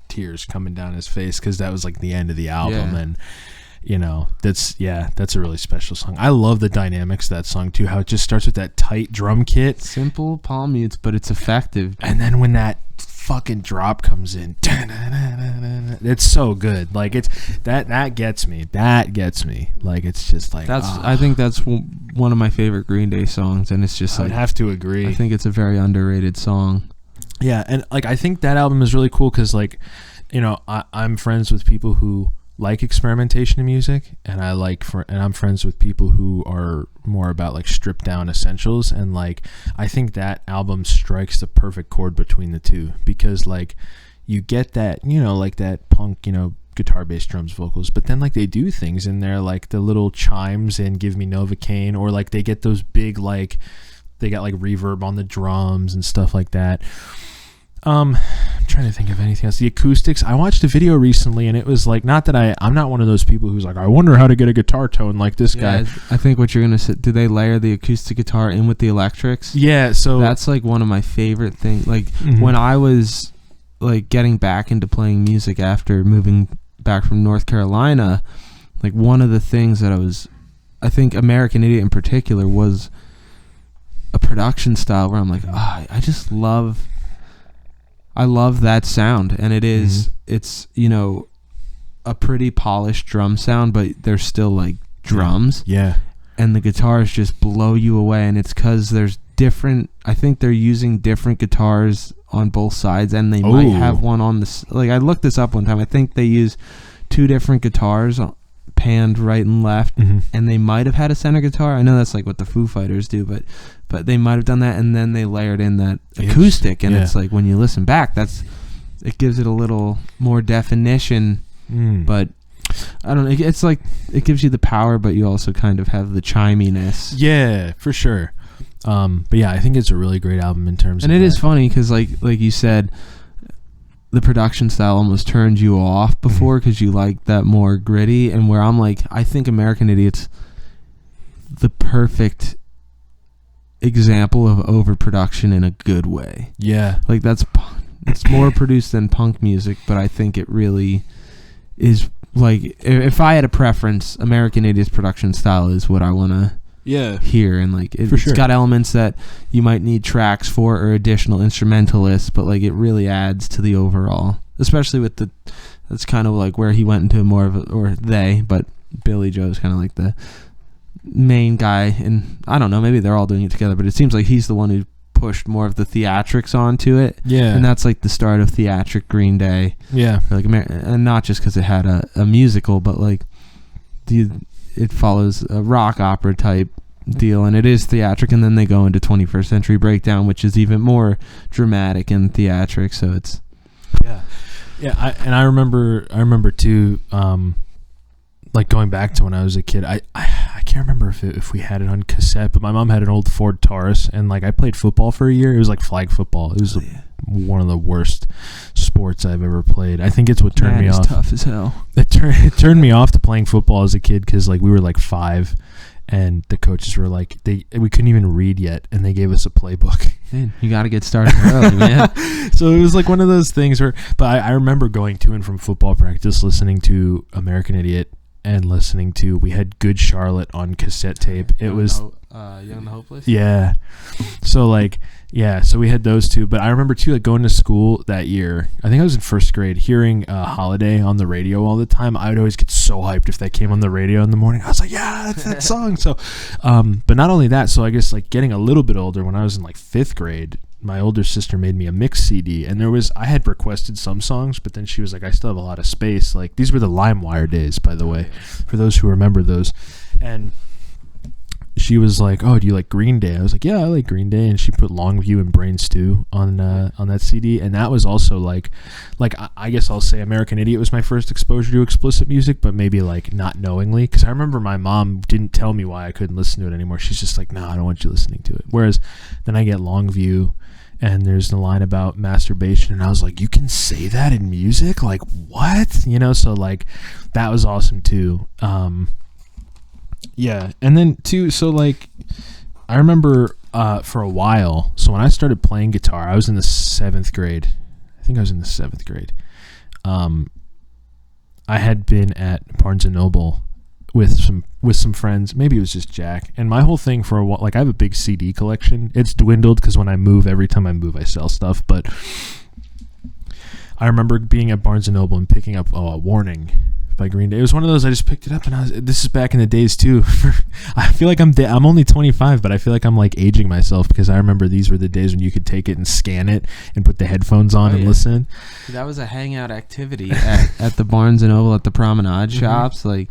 tears coming down his face because that was like the end of the album. And that's a really special song. I love the dynamics of that song too, how it just starts with that tight drum kit,
simple palm mutes, but it's effective.
And then when that fucking drop comes in. It's so good. Like it's that gets me. Like it's just like
I think that's one of my favorite Green Day songs, and it's just
I would have to agree.
I think it's a very underrated song.
Yeah, and like I think that album is really cool because like, you know, I'm friends with people who like experimentation in music, and I'm friends with people who are more about like stripped down essentials, and like I think that album strikes the perfect chord between the two, because like you get that, you know, like that punk, you know, guitar, bass, drums, vocals, but then like they do things in there like the little chimes in Give Me Novocaine, or like they get those big, like they got like reverb on the drums and stuff like that. I'm trying to think of anything else. The acoustics. I watched a video recently, and it was like, not that I'm not one of those people who's like, I wonder how to get a guitar tone like this guy.
I think what you're gonna say. Do they layer the acoustic guitar in with the electrics?
Yeah. So
that's like one of my favorite things. Like when I was like getting back into playing music after moving back from North Carolina, like one of the things that I think American Idiot in particular was a production style where I'm like, I love that sound, and it's, you know, a pretty polished drum sound, but there's still like drums.
Yeah. And
the guitars just blow you away, and it's because there's different, I think they're using different guitars on both sides, and they might have one on this. Like I looked this up one time. I think they use 2 different guitars panned right and left, and they might have had a center guitar. I know that's like what the Foo Fighters do, but they might have done that, and then they layered in that acoustic, and it's like when you listen back, it gives it a little more definition. But I don't know, it's like it gives you the power, but you also kind of have the chiminess.
Yeah, for sure. But yeah, I think it's a really great album in terms of
it is funny because like you said, the production style almost turned you off before because you like that more gritty, and where I'm like, I think American Idiot's the perfect example of overproduction in a good way.
Yeah.
Like it's more produced than punk music, but I think it really is. Like if I had a preference, American Idiot's production style is what I want to hear, and like it's got elements that you might need tracks for or additional instrumentalists, but like it really adds to the overall, especially with that's kind of like where he went into more of but Billy Joe's kind of like the main guy, and I don't know, maybe they're all doing it together, but it seems like he's the one who pushed more of the theatrics onto it. Yeah. And that's like the start of theatric Green Day. Yeah. Like and not just because it had a musical, but like it follows a rock opera type deal, and it is theatric, and then they go into 21st Century Breakdown, which is even more dramatic and theatric, so it's
I remember too, like going back to when I was a kid, I can't remember if we had it on cassette, but my mom had an old Ford Taurus, and like I played football for a year. It was like flag football. It was one of the worst sports I've ever played. I think it's what turned me off.
Tough as hell.
It turned me off to playing football as a kid because like we were like 5, and the coaches were like we couldn't even read yet, and they gave us a playbook.
Man, you got to get started early, man.
So it was like one of those things where, but I remember going to and from football practice, listening to American Idiot, and listening to, we had Good Charlotte on cassette tape. It was
Young and the Hopeless.
Yeah. So like, so we had those two. But I remember too, like going to school that year, I think I was in 1st grade, hearing Holiday on the radio all the time. I would always get so hyped if that came on the radio in the morning. I was like, yeah, that's that song. So, but not only that, so I guess like getting a little bit older, when I was in like 5th grade, my older sister made me a mix CD, and I had requested some songs, but then she was like, I still have a lot of space. Like, these were the LimeWire days, by the way, for those who remember those. And she was like, oh, do you like Green Day? I was like, yeah, I like Green Day. And she put Longview and Brain Stew on that CD. And that was also like I guess I'll say American Idiot was my first exposure to explicit music, but maybe like not knowingly, because I remember my mom didn't tell me why I couldn't listen to it anymore. She's just like, no, I don't want you listening to it. Whereas then I get Longview, and there's the line about masturbation, and I was like, you can say that in music? Like, what? You know, so like that was awesome too. Yeah, and then too, so like I remember for a while, so when I started playing guitar, I was in the 7th grade. I think I was in the 7th grade. I had been at Barnes & Noble with some friends. Maybe it was just Jack. And my whole thing for a while, like I have a big CD collection. It's dwindled because when I move, every time I move, I sell stuff. But I remember being at Barnes & Noble and picking up Warning by Green Day. It was one of those I just picked it up, and this is back in the days too. I feel like I'm only 25, but I feel like I'm like aging myself because I remember these were the days when you could take it and scan it and put the headphones on and listen.
That was a hangout activity at the Barnes & Noble at the Promenade shops. Like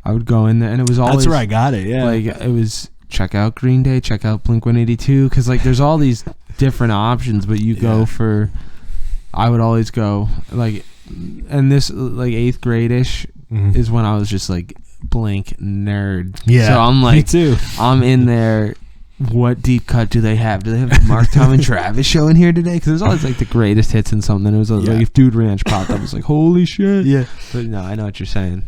I would go in there, and it was always
that's where I got it. Yeah,
like it was check out Green Day, check out Blink-182, because like there's all these different options, but you go for. I would always go like. And this like 8th grade-ish is when I was just like Blink nerd.
Yeah,
so I'm like,
me too.
I'm in there. What deep cut do they have? Do they have the Mark, Tom, and Travis show in here today? Because there's always like the greatest hits and something. It was like if Dude Ranch popped up, I was like, holy shit.
Yeah.
But no, I know what you're saying.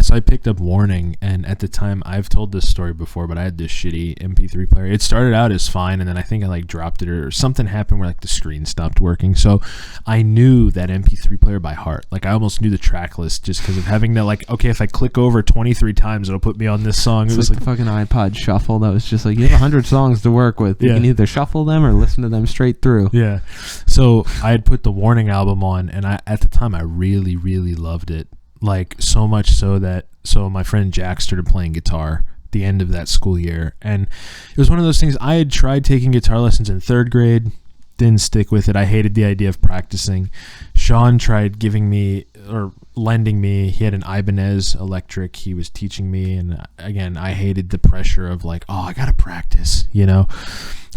So I picked up Warning, and at the time, I've told this story before, but I had this shitty MP3 player. It started out as fine, and then I think I like dropped it or something happened where like the screen stopped working. So I knew that MP3 player by heart. Like I almost knew the track list just because of having that. Like, okay, if I click over 23 times, it'll put me on this song.
It
was
like the fucking iPod Shuffle that was just like, you have 100 songs to work with. You can either shuffle them or listen to them straight through.
Yeah. So I had put the Warning album on, and at the time I really, really loved it. Like so much so that my friend Jack started playing guitar at the end of that school year, and it was one of those things. I had tried taking guitar lessons in 3rd grade, didn't stick with it. I hated the idea of practicing. Sean tried giving me or lending me. He had an Ibanez electric. He was teaching me, and again, I hated the pressure of like, oh, I gotta practice, you know.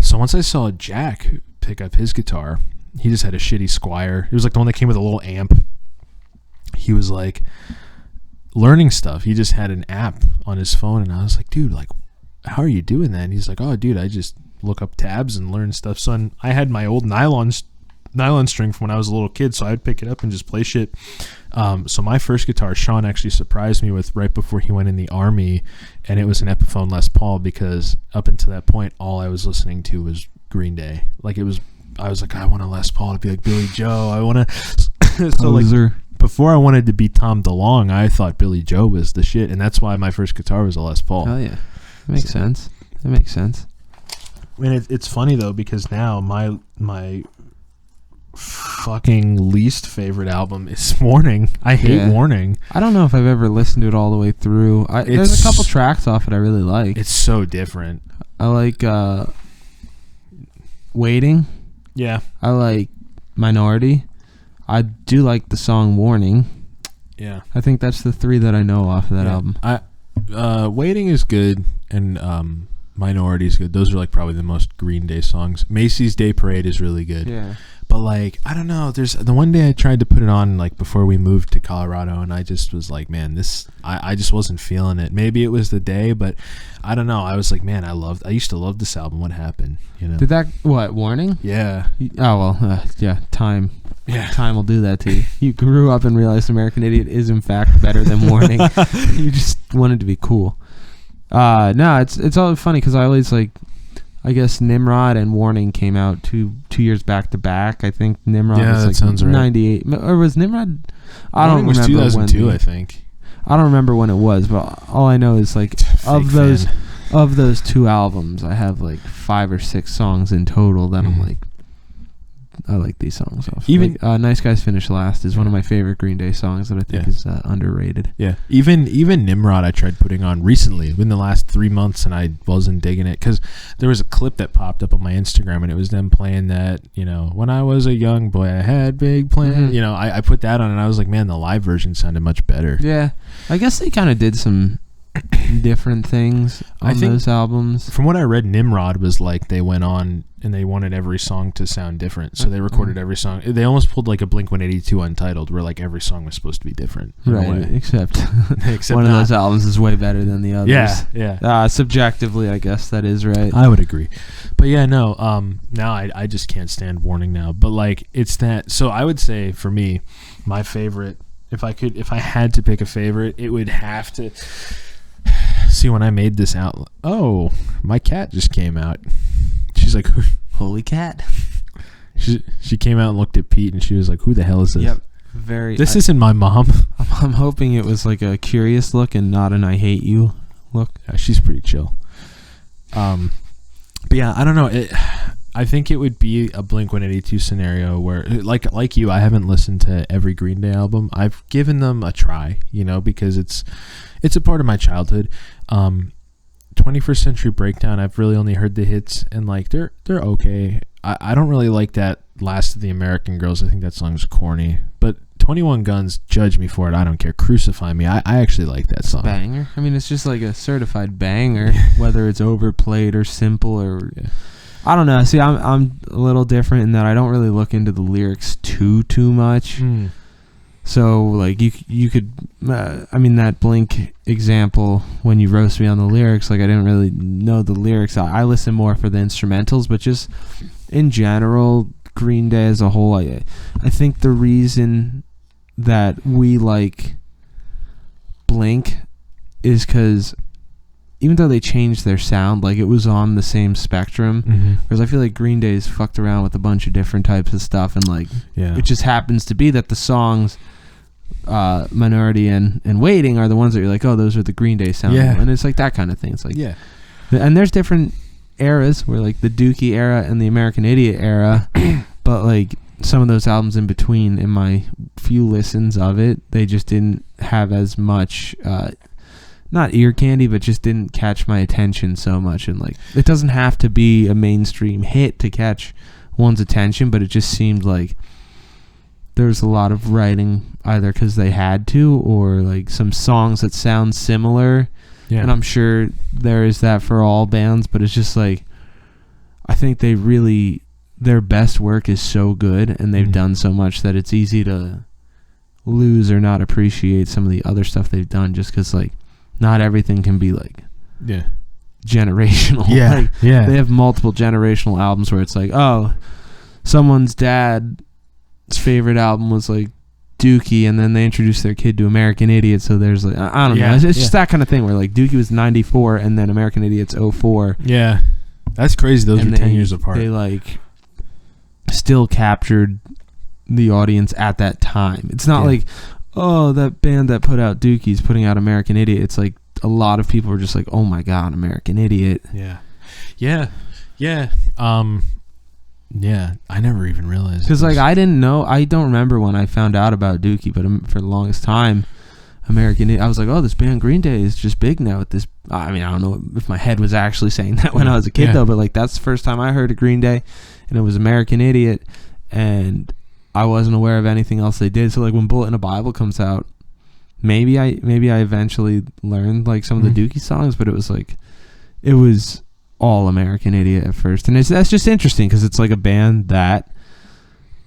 So once I saw Jack pick up his guitar, he just had a shitty Squier. It was like the one that came with a little amp. He was like learning stuff. He just had an app on his phone, and I was like, dude, like, how are you doing that? And he's like, oh, dude, I just look up tabs and learn stuff. So I had my old nylon string from when I was a little kid, so I'd pick it up and just play shit. So my first guitar, Sean actually surprised me with right before he went in the Army, and it was an Epiphone Les Paul, because up until that point, all I was listening to was Green Day. Like I was like, I want a Les Paul to be like Billy Joe. I want to. So like before I wanted to be Tom DeLonge, I thought Billy Joe was the shit, and that's why my first guitar was a Les Paul.
Oh yeah, that makes sense. That makes sense.
I mean, it's funny though, because now my fucking least favorite album is Warning. I hate Warning.
I don't know if I've ever listened to it all the way through. There's a couple tracks off it I really like.
It's so different.
I like Waiting.
Yeah.
I like Minority. I do like the song Warning.
Yeah.
I think that's the 3 that I know off of that album.
Waiting is good, and Minority is good. Those are like probably the most Green Day songs. Macy's Day Parade is really good.
Yeah.
But like, I don't know, there's the one day I tried to put it on like before we moved to Colorado, and I just was like, man, I just wasn't feeling it. Maybe it was the day, but I don't know. I was like, man, I used to love this album. What happened? You know?
Did that Warning?
Yeah.
Oh well, yeah. Time.
Yeah.
Time will do that to you. You grew up and realized American Idiot is in fact better than Warning. You just wanted to be cool. No, it's all funny because I always like. I guess Nimrod and Warning came out two years back to back. I think Nimrod was like 98, right. Or was Nimrod? I don't remember.
It was 2002, I think.
I don't remember when it was, but all I know is like of those 2 albums, I have like 5 or 6 songs in total that I'm like, I like these songs off.
Even
like, Nice Guys Finish Last is one of my favorite Green Day songs that I think is underrated.
Yeah. Even Nimrod I tried putting on recently in the last 3 months, and I wasn't digging it because there was a clip that popped up on my Instagram, and it was them playing that, you know, when I was a young boy I had big plans. Mm-hmm. You know, I put that on, and I was like, man, the live version sounded much better. Yeah.
I guess they kind of did some different things on those albums.
From what I read, Nimrod was like they went on and they wanted every song to sound different, so they recorded every song. They almost pulled like a Blink-182 Untitled, where like every song was supposed to be different,
right? Except one of those albums is way better than the others.
Yeah.
Subjectively, I guess that is right.
I would agree, but yeah, no. Now I just can't stand Warning now. But like it's that. So I would say for me, my favorite, if I had to pick a favorite, it would have to. See, when I made this out, oh, my cat just came out. She's like,
holy cat.
She came out and looked at Pete, and she was like, who the hell is this? Yep. This isn't my mom.
I'm hoping it was like a curious look and not an I hate you look.
Yeah, she's pretty chill. But yeah, I don't know. I think it would be a Blink-182 scenario where, like you, I haven't listened to every Green Day album. I've given them a try, because it's a part of my childhood. 21st Century Breakdown, I've really only heard the hits, and like they're okay. I don't really like that Last of the American Girls. I think that song's corny. But 21 Guns, judge me for it. I don't care. Crucify me. I actually like that song.
Banger. I mean, it's just like a certified banger, whether it's overplayed or simple or. Yeah. I don't know. See, I'm a little different in that I don't really look into the lyrics too much. So like you could, that Blink example when you roast me on the lyrics, like I didn't really know the lyrics. I listen more for the instrumentals, but just in general, Green Day as a whole, I think the reason that we like Blink is because even though they changed their sound, like it was on the same spectrum. Because I feel like Green Day's fucked around with a bunch of different types of stuff, and like it just happens to be that the songs Minority and Waiting are the ones that you're like, oh, those are the Green Day sound. And it's like that kind of thing. It's like and there's different eras where like the Dookie era and the American Idiot era, but like some of those albums in between, in my few listens of it, they just didn't have as much not ear candy, but just didn't catch my attention so much. And like it doesn't have to be a mainstream hit to catch one's attention, but it just seemed like there's a lot of writing either because they had to, or like some songs that sound similar. And I'm sure there is that for all bands, but it's just like I think their best work is so good, and they've done so much that it's easy to lose or not appreciate some of the other stuff they've done, just because like not everything can be like generational. They have multiple generational albums where it's like, oh, someone's dad's favorite album was like Dookie, and then they introduced their kid to American Idiot, so there's like I don't know, it's just that kind of thing where like Dookie was 94 and then American Idiot's 04.
That's crazy. Those are 10 years apart.
They like still captured the audience at that time. It's not like, oh, that band that put out Dookie's putting out American Idiot. It's like a lot of people are just like, oh my god, American Idiot.
I never even realized,
because like I don't remember when I found out about Dookie, but for the longest time American Idiot, I was like, oh, this band Green Day is just big now with this. I mean, I don't know if my head was actually saying that when I was a kid though, but like that's the first time I heard of Green Day, and it was American Idiot, and I wasn't aware of anything else they did. So like when Bullet in a Bible comes out, maybe I eventually learned like some of the Dookie songs, but it was all American Idiot at first. And that's just interesting because it's like a band that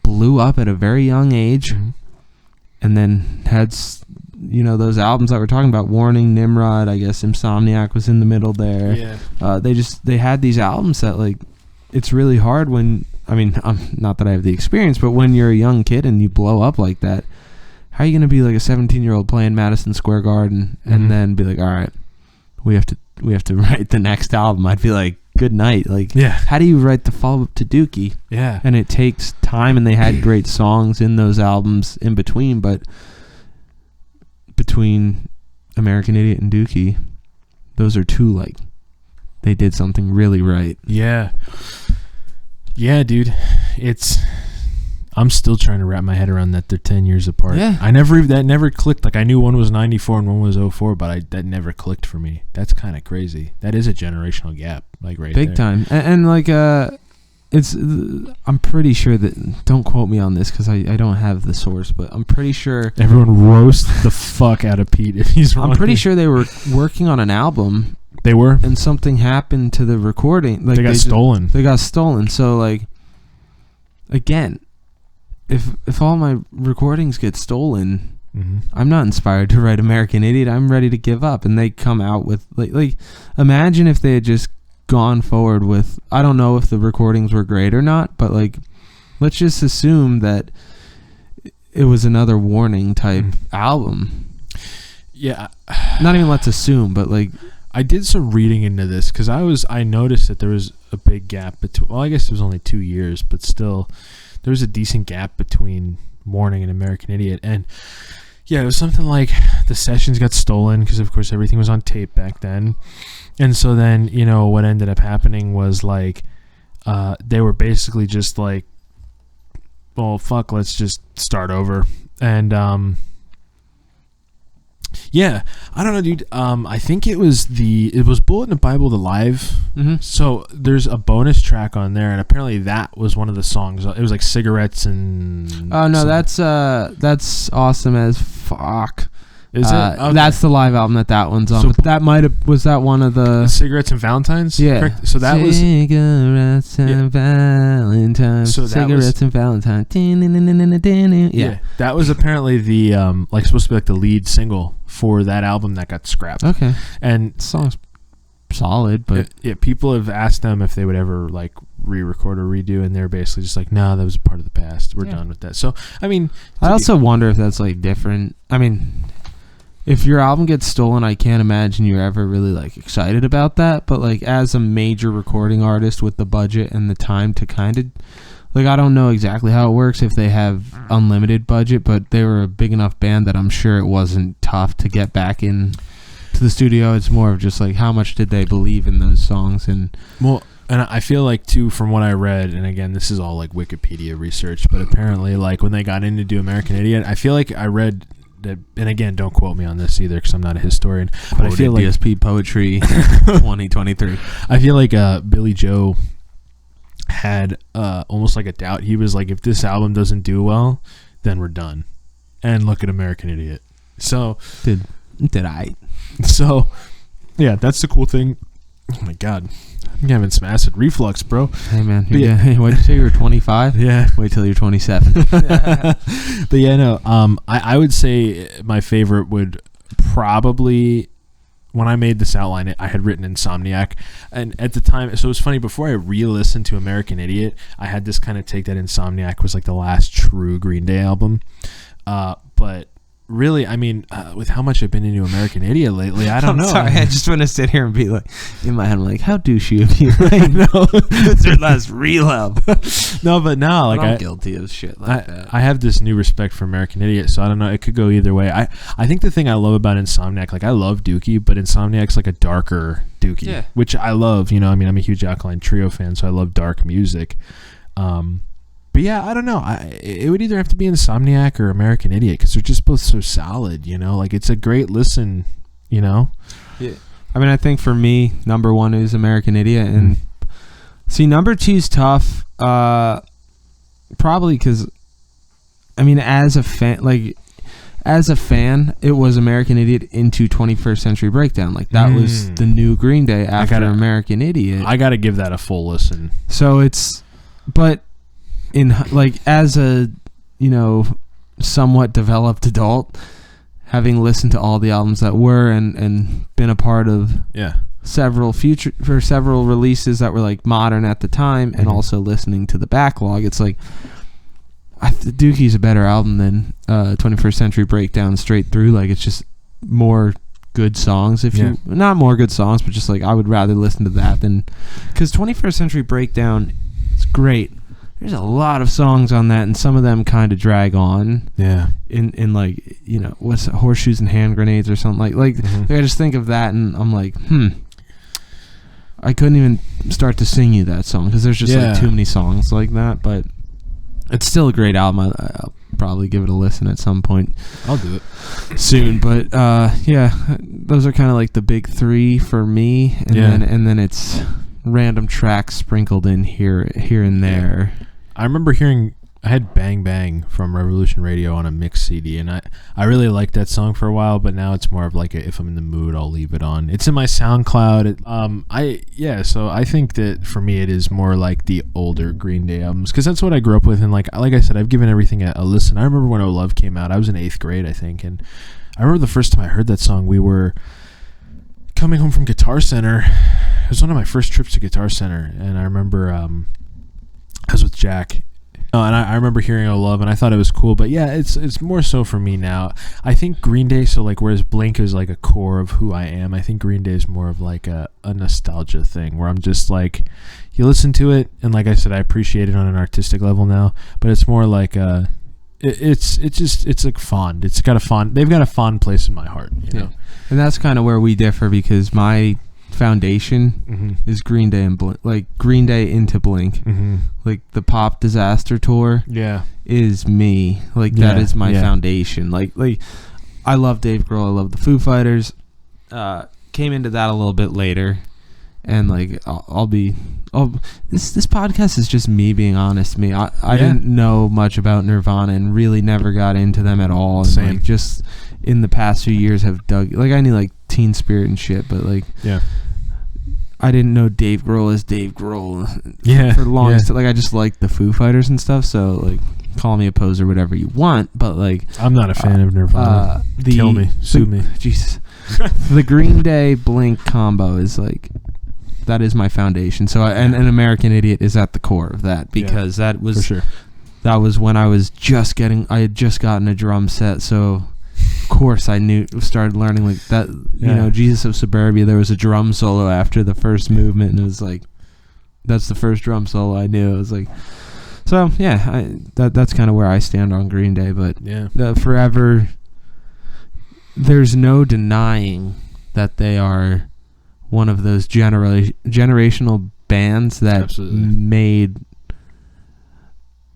blew up at a very young age, and then had those albums that we're talking about, Warning, Nimrod, I guess Insomniac was in the middle there. They had these albums that like, it's really hard when, I mean, not that I have the experience, but when you're a young kid and you blow up like that, how are you going to be like a 17-year-old playing Madison Square Garden and then be like, all right, we have to write the next album? I'd be like, good night. Like, how do you write the follow-up to Dookie? And it takes time, and they had great songs in those albums in between, but between American Idiot and Dookie, those are two, like, they did something really right. Yeah, dude. I'm still trying to wrap my head around that they're 10 years apart. That never clicked. Like, I knew one was 94 and one was 04, but that never clicked for me. That's kind of crazy. That is a generational gap, like right big
there.
Time. And like, I'm pretty sure that, don't quote me on this because I don't have the source, but I'm pretty sure
everyone roasts the fuck out of Pete if he's wrong.
I'm pretty sure they were working on an album.
They were,
and something happened to the recording. Like,
they got stolen.
They got stolen. So like, again, if all my recordings get stolen, I'm not inspired to write American Idiot. I'm ready to give up. And they come out with like imagine if they had just gone forward with, I don't know if the recordings were great or not, but like, let's just assume that it was another Warning type album. Not even let's assume, but like,
I did some reading into this because I noticed that there was a big gap between, well, I guess it was only 2 years, but still there was a decent gap between Warning and American Idiot. And it was something like the sessions got stolen because of course everything was on tape back then. And so then, what ended up happening was like, they were basically just like, well, fuck, let's just start over. And yeah, I don't know, dude. I think it was Bullet in the Bible, the live.
Mm-hmm.
So there's a bonus track on there, and apparently that was one of the songs. It was like cigarettes and.
Oh no, that's awesome as fuck.
Is it? Okay.
That's the live album that one's on.
So
but that was that one of the
Cigarettes and Valentines?
Yeah.
Correct? So that was
Cigarettes and Valentines.
So that
Cigarettes and Valentines.
Yeah. That was apparently the like supposed to be like the lead single for that album that got scrapped.
Okay.
And
the song's solid, but
people have asked them if they would ever like re-record or redo, and they're basically just like, no, that was a part of the past. We're done with that. So I mean,
I also wonder if that's like different. I mean, if your album gets stolen, I can't imagine you're ever really like excited about that. But like as a major recording artist with the budget and the time to kind of like, I don't know exactly how it works if they have unlimited budget, but they were a big enough band that I'm sure it wasn't tough to get back in to the studio. It's more of just like how much did they believe in those songs. And
well, and I feel like too, from what I read, and again, this is all like Wikipedia research, but apparently like when they got in to do American Idiot, I feel like I read that, and again, don't quote me on this either because I'm not a historian, but I feel like
DSP Poetry 2023.
I feel like Billy Joe had almost like a doubt. He was like, if this album doesn't do well, then we're done. And look at American Idiot. So
did I?
So yeah, that's the cool thing. Oh my god, I'm having some acid reflux, bro.
Hey man, hey, what'd you say, you were 25?
Yeah,
wait till you're 27.
But yeah, no, I would say my favorite would probably, when I made this outline, I had written Insomniac, and at the time, so it was funny, before I re-listened to American Idiot, I had this kind of take that Insomniac was like the last true Green Day album, but really, I mean, with how much I've been into American Idiot lately, I don't know.
Sorry, I just want to sit here and be like, in my head, I'm like, how douchey of you. I know. It's their last real album.
No, but no, like,
I'm guilty of shit like that.
I have this new respect for American Idiot, so I don't know. It could go either way. I think the thing I love about Insomniac, like, I love Dookie, but Insomniac's like a darker Dookie, which I love. You know, I mean, I'm a huge Alkaline Trio fan, so I love dark music. But yeah, I don't know. It would either have to be Insomniac or American Idiot because they're just both so solid, you know? Like, it's a great listen, you know?
Yeah. I mean, I think for me, number one is American Idiot. And see, number two is tough. Probably because, I mean, as a fan, it was American Idiot into 21st Century Breakdown. Like, that was the new Green Day after American Idiot.
I got to give that a full listen.
So but in like as a, you know, somewhat developed adult, having listened to all the albums that were and been a part of several releases that were like modern at the time, and also listening to the backlog, it's like Dookie's a better album than 21st Century Breakdown straight through. Like, it's just more good songs, not more good songs, but just like I would rather listen to that than, because 21st Century Breakdown, it's great. There's a lot of songs on that, and some of them kind of drag on. Yeah. In like, you know, what's it, Horseshoes and Hand Grenades or something like I just think of that and I'm like, I couldn't even start to sing you that song because there's just like too many songs like that. But it's still a great album. I'll probably give it a listen at some point.
I'll do it
soon. But yeah, those are kind of like the big three for me, and then it's random tracks sprinkled in here and there.
I remember I had Bang Bang from Revolution Radio on a mix CD, and I really liked that song for a while, but now it's more of like if I'm in the mood, I'll leave it on. It's in my SoundCloud. So I think that for me it is more like the older Green Day albums, because that's what I grew up with, and like I said, I've given everything a listen. I remember when Oh Love came out, I was in 8th grade, I think, and I remember the first time I heard that song, we were coming home from Guitar Center. It was one of my first trips to Guitar Center, and I remember I was with Jack, and I remember hearing Oh Love, and I thought it was cool. But yeah, it's more so for me now. I think Green Day, so like whereas Blink is like a core of who I am, I think Green Day is more of like a nostalgia thing, where I'm just like, you listen to it, and like I said, I appreciate it on an artistic level now, but it's more like it's like fond. They've got a fond place in my heart, you know?
And that's kind of where we differ, because my foundation is Green Day and Blink. Like Green Day into Blink. Like the Pop Disaster tour is me. Like that is my foundation. Like I love Dave Grohl. I love the Foo Fighters. Came into that a little bit later, and like this podcast is just me being honest. I didn't know much about Nirvana and really never got into them at all. And
Same.
like just in the past few years have dug, like I knew like Teen Spirit and shit, but like I didn't know Dave Grohl as Dave Grohl. For the longest like I just liked the Foo Fighters and stuff. So like call me a poser, whatever you want, but like
I'm not a fan of Nirvana. Kill me, sue me.
Jesus. The Green Day Blink combo is like, that is my foundation. So and an American Idiot is at the core of that, because that was
for sure.
That was when I had just gotten a drum set, so of course I started learning like that. You know, Jesus of Suburbia, there was a drum solo after the first movement, and it was like, that's the first drum solo I knew. It was like, so that's kind of where I stand on Green Day. But forever, there's no denying that they are one of those generational bands that made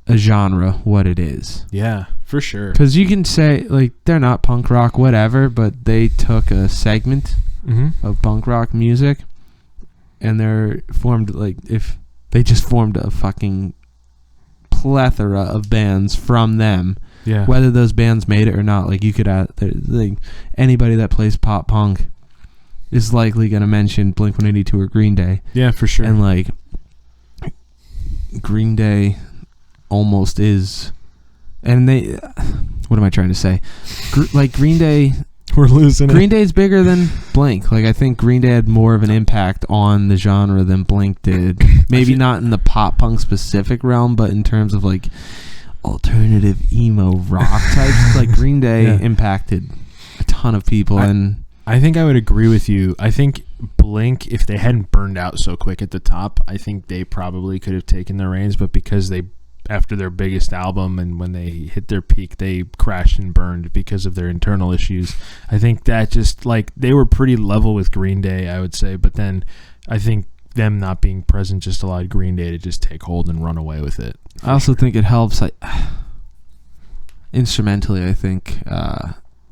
a genre what it is. Yeah, for sure. Because you can say like they're not punk rock, whatever, but they took a segment of punk rock music, and they're formed they just formed a fucking plethora of bands from them. Yeah. Whether those bands made it or not, like you could add, like anybody that plays pop punk is likely going to mention Blink-182 or Green Day. Yeah, for sure. And like Green Day almost is, and they, what am I trying to say? Like Green Day, we're losing Green Day is bigger than Blink. Like I think Green Day had more of an impact on the genre than Blink did. Maybe not in the pop punk specific realm, but in terms of like alternative emo rock types, like Green Day impacted a ton of people. And I think I would agree with you. I think Blink, if they hadn't burned out so quick at the top, I think they probably could have taken the reins, but because they, after their biggest album and when they hit their peak, they crashed and burned because of their internal issues. I think that just like they were pretty level with Green Day, I would say, but then I think them not being present just allowed Green Day to just take hold and run away with it. I also think it helps. Instrumentally, I think.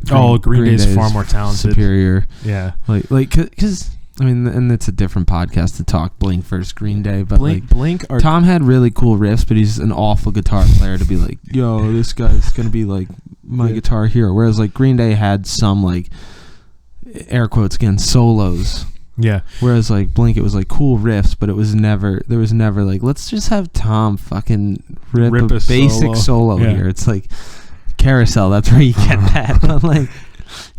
Green Day is far more talented, superior. Yeah, like because I mean, and it's a different podcast to talk Blink versus Green Day, but Blink. Tom had really cool riffs, but he's an awful guitar player to be like, yo, this guy's gonna be like my guitar hero. Whereas like Green Day had some like air quotes again solos. Yeah. Whereas like Blink, it was like cool riffs, but there was never like, let's just have Tom fucking rip a basic solo here. It's like Carousel, that's where you get that. But like,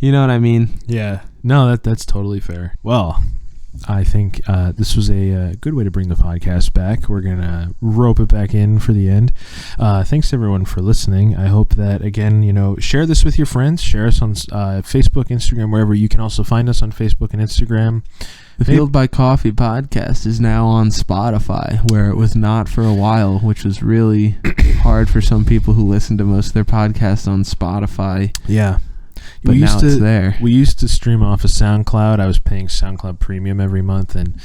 you know what I mean? Yeah. No, that's totally fair. Well, I think this was a good way to bring the podcast back. We're going to rope it back in for the end. Thanks everyone for listening. I hope that, again, share this with your friends. Share us on Facebook, Instagram, wherever. You can also find us on Facebook and Instagram. The Fueled by Coffee podcast is now on Spotify, where it was not for a while, which was really hard for some people who listen to most of their podcasts on Spotify. Yeah. But now it's there. We used to stream off of SoundCloud. I was paying SoundCloud Premium every month, and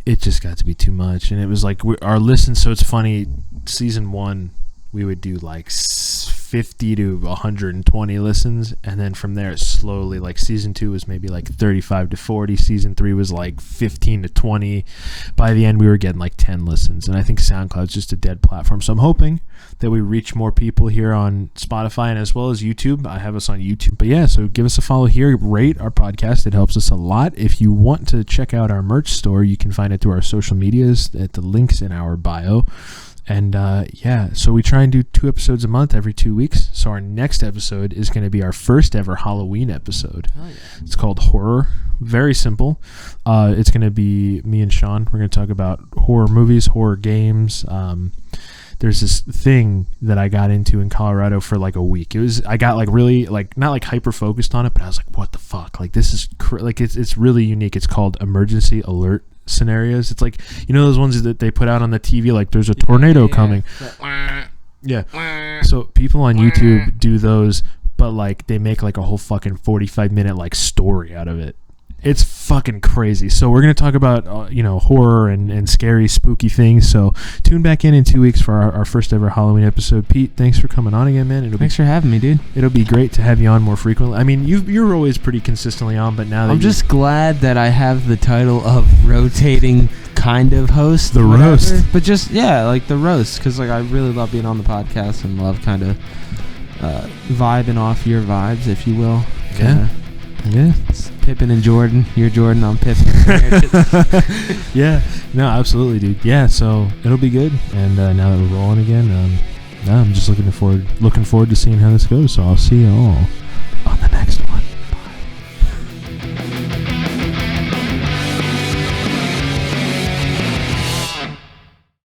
it just got to be too much. And it was like our listens, so it's funny, season 1, we would do like 50 to 120 listens, and then from there it slowly, like season 2 was maybe like 35 to 40, season 3 was like 15 to 20. By the end we were getting like 10 listens, and I think SoundCloud's just a dead platform. So I'm hoping that we reach more people here on Spotify and as well as YouTube. I have us on YouTube. But yeah, so give us a follow here, rate our podcast. It helps us a lot. If you want to check out our merch store, you can find it through our social medias at the links in our bio. And so we try and do 2 episodes a month every 2 weeks. So our next episode is going to be our first ever Halloween episode. Oh, yeah. It's called Horror. Very simple. It's going to be me and Sean. We're going to talk about horror movies, horror games. There's this thing that I got into in Colorado for like a week. I got like really like not like hyper focused on it, but I was like, what the fuck? Like this is it's really unique. It's called emergency alert scenarios. It's like, those ones that they put out on the TV, like there's a tornado coming. Yeah. So people on YouTube do those, but like they make like a whole fucking 45-minute like story out of it. It's
fucking crazy. So we're going to talk about, horror and scary, spooky things. So tune back in 2 weeks for our first ever Halloween episode. Pete, thanks for coming on again, man.
Thanks for having me, dude.
It'll be great to have you on more frequently. I mean, you're always pretty consistently on, but now that
I'm just glad that I have the title of rotating kind of host.
The roast.
But just, like the roast, because like I really love being on the podcast and love kind of vibing off your vibes, if you will.
Yeah.
It's Pippen and Jordan. You're Jordan, I'm Pippen.
Yeah. No, absolutely, dude. Yeah, so it'll be good. And now that we're rolling again, I'm just looking forward to seeing how this goes. So I'll see you all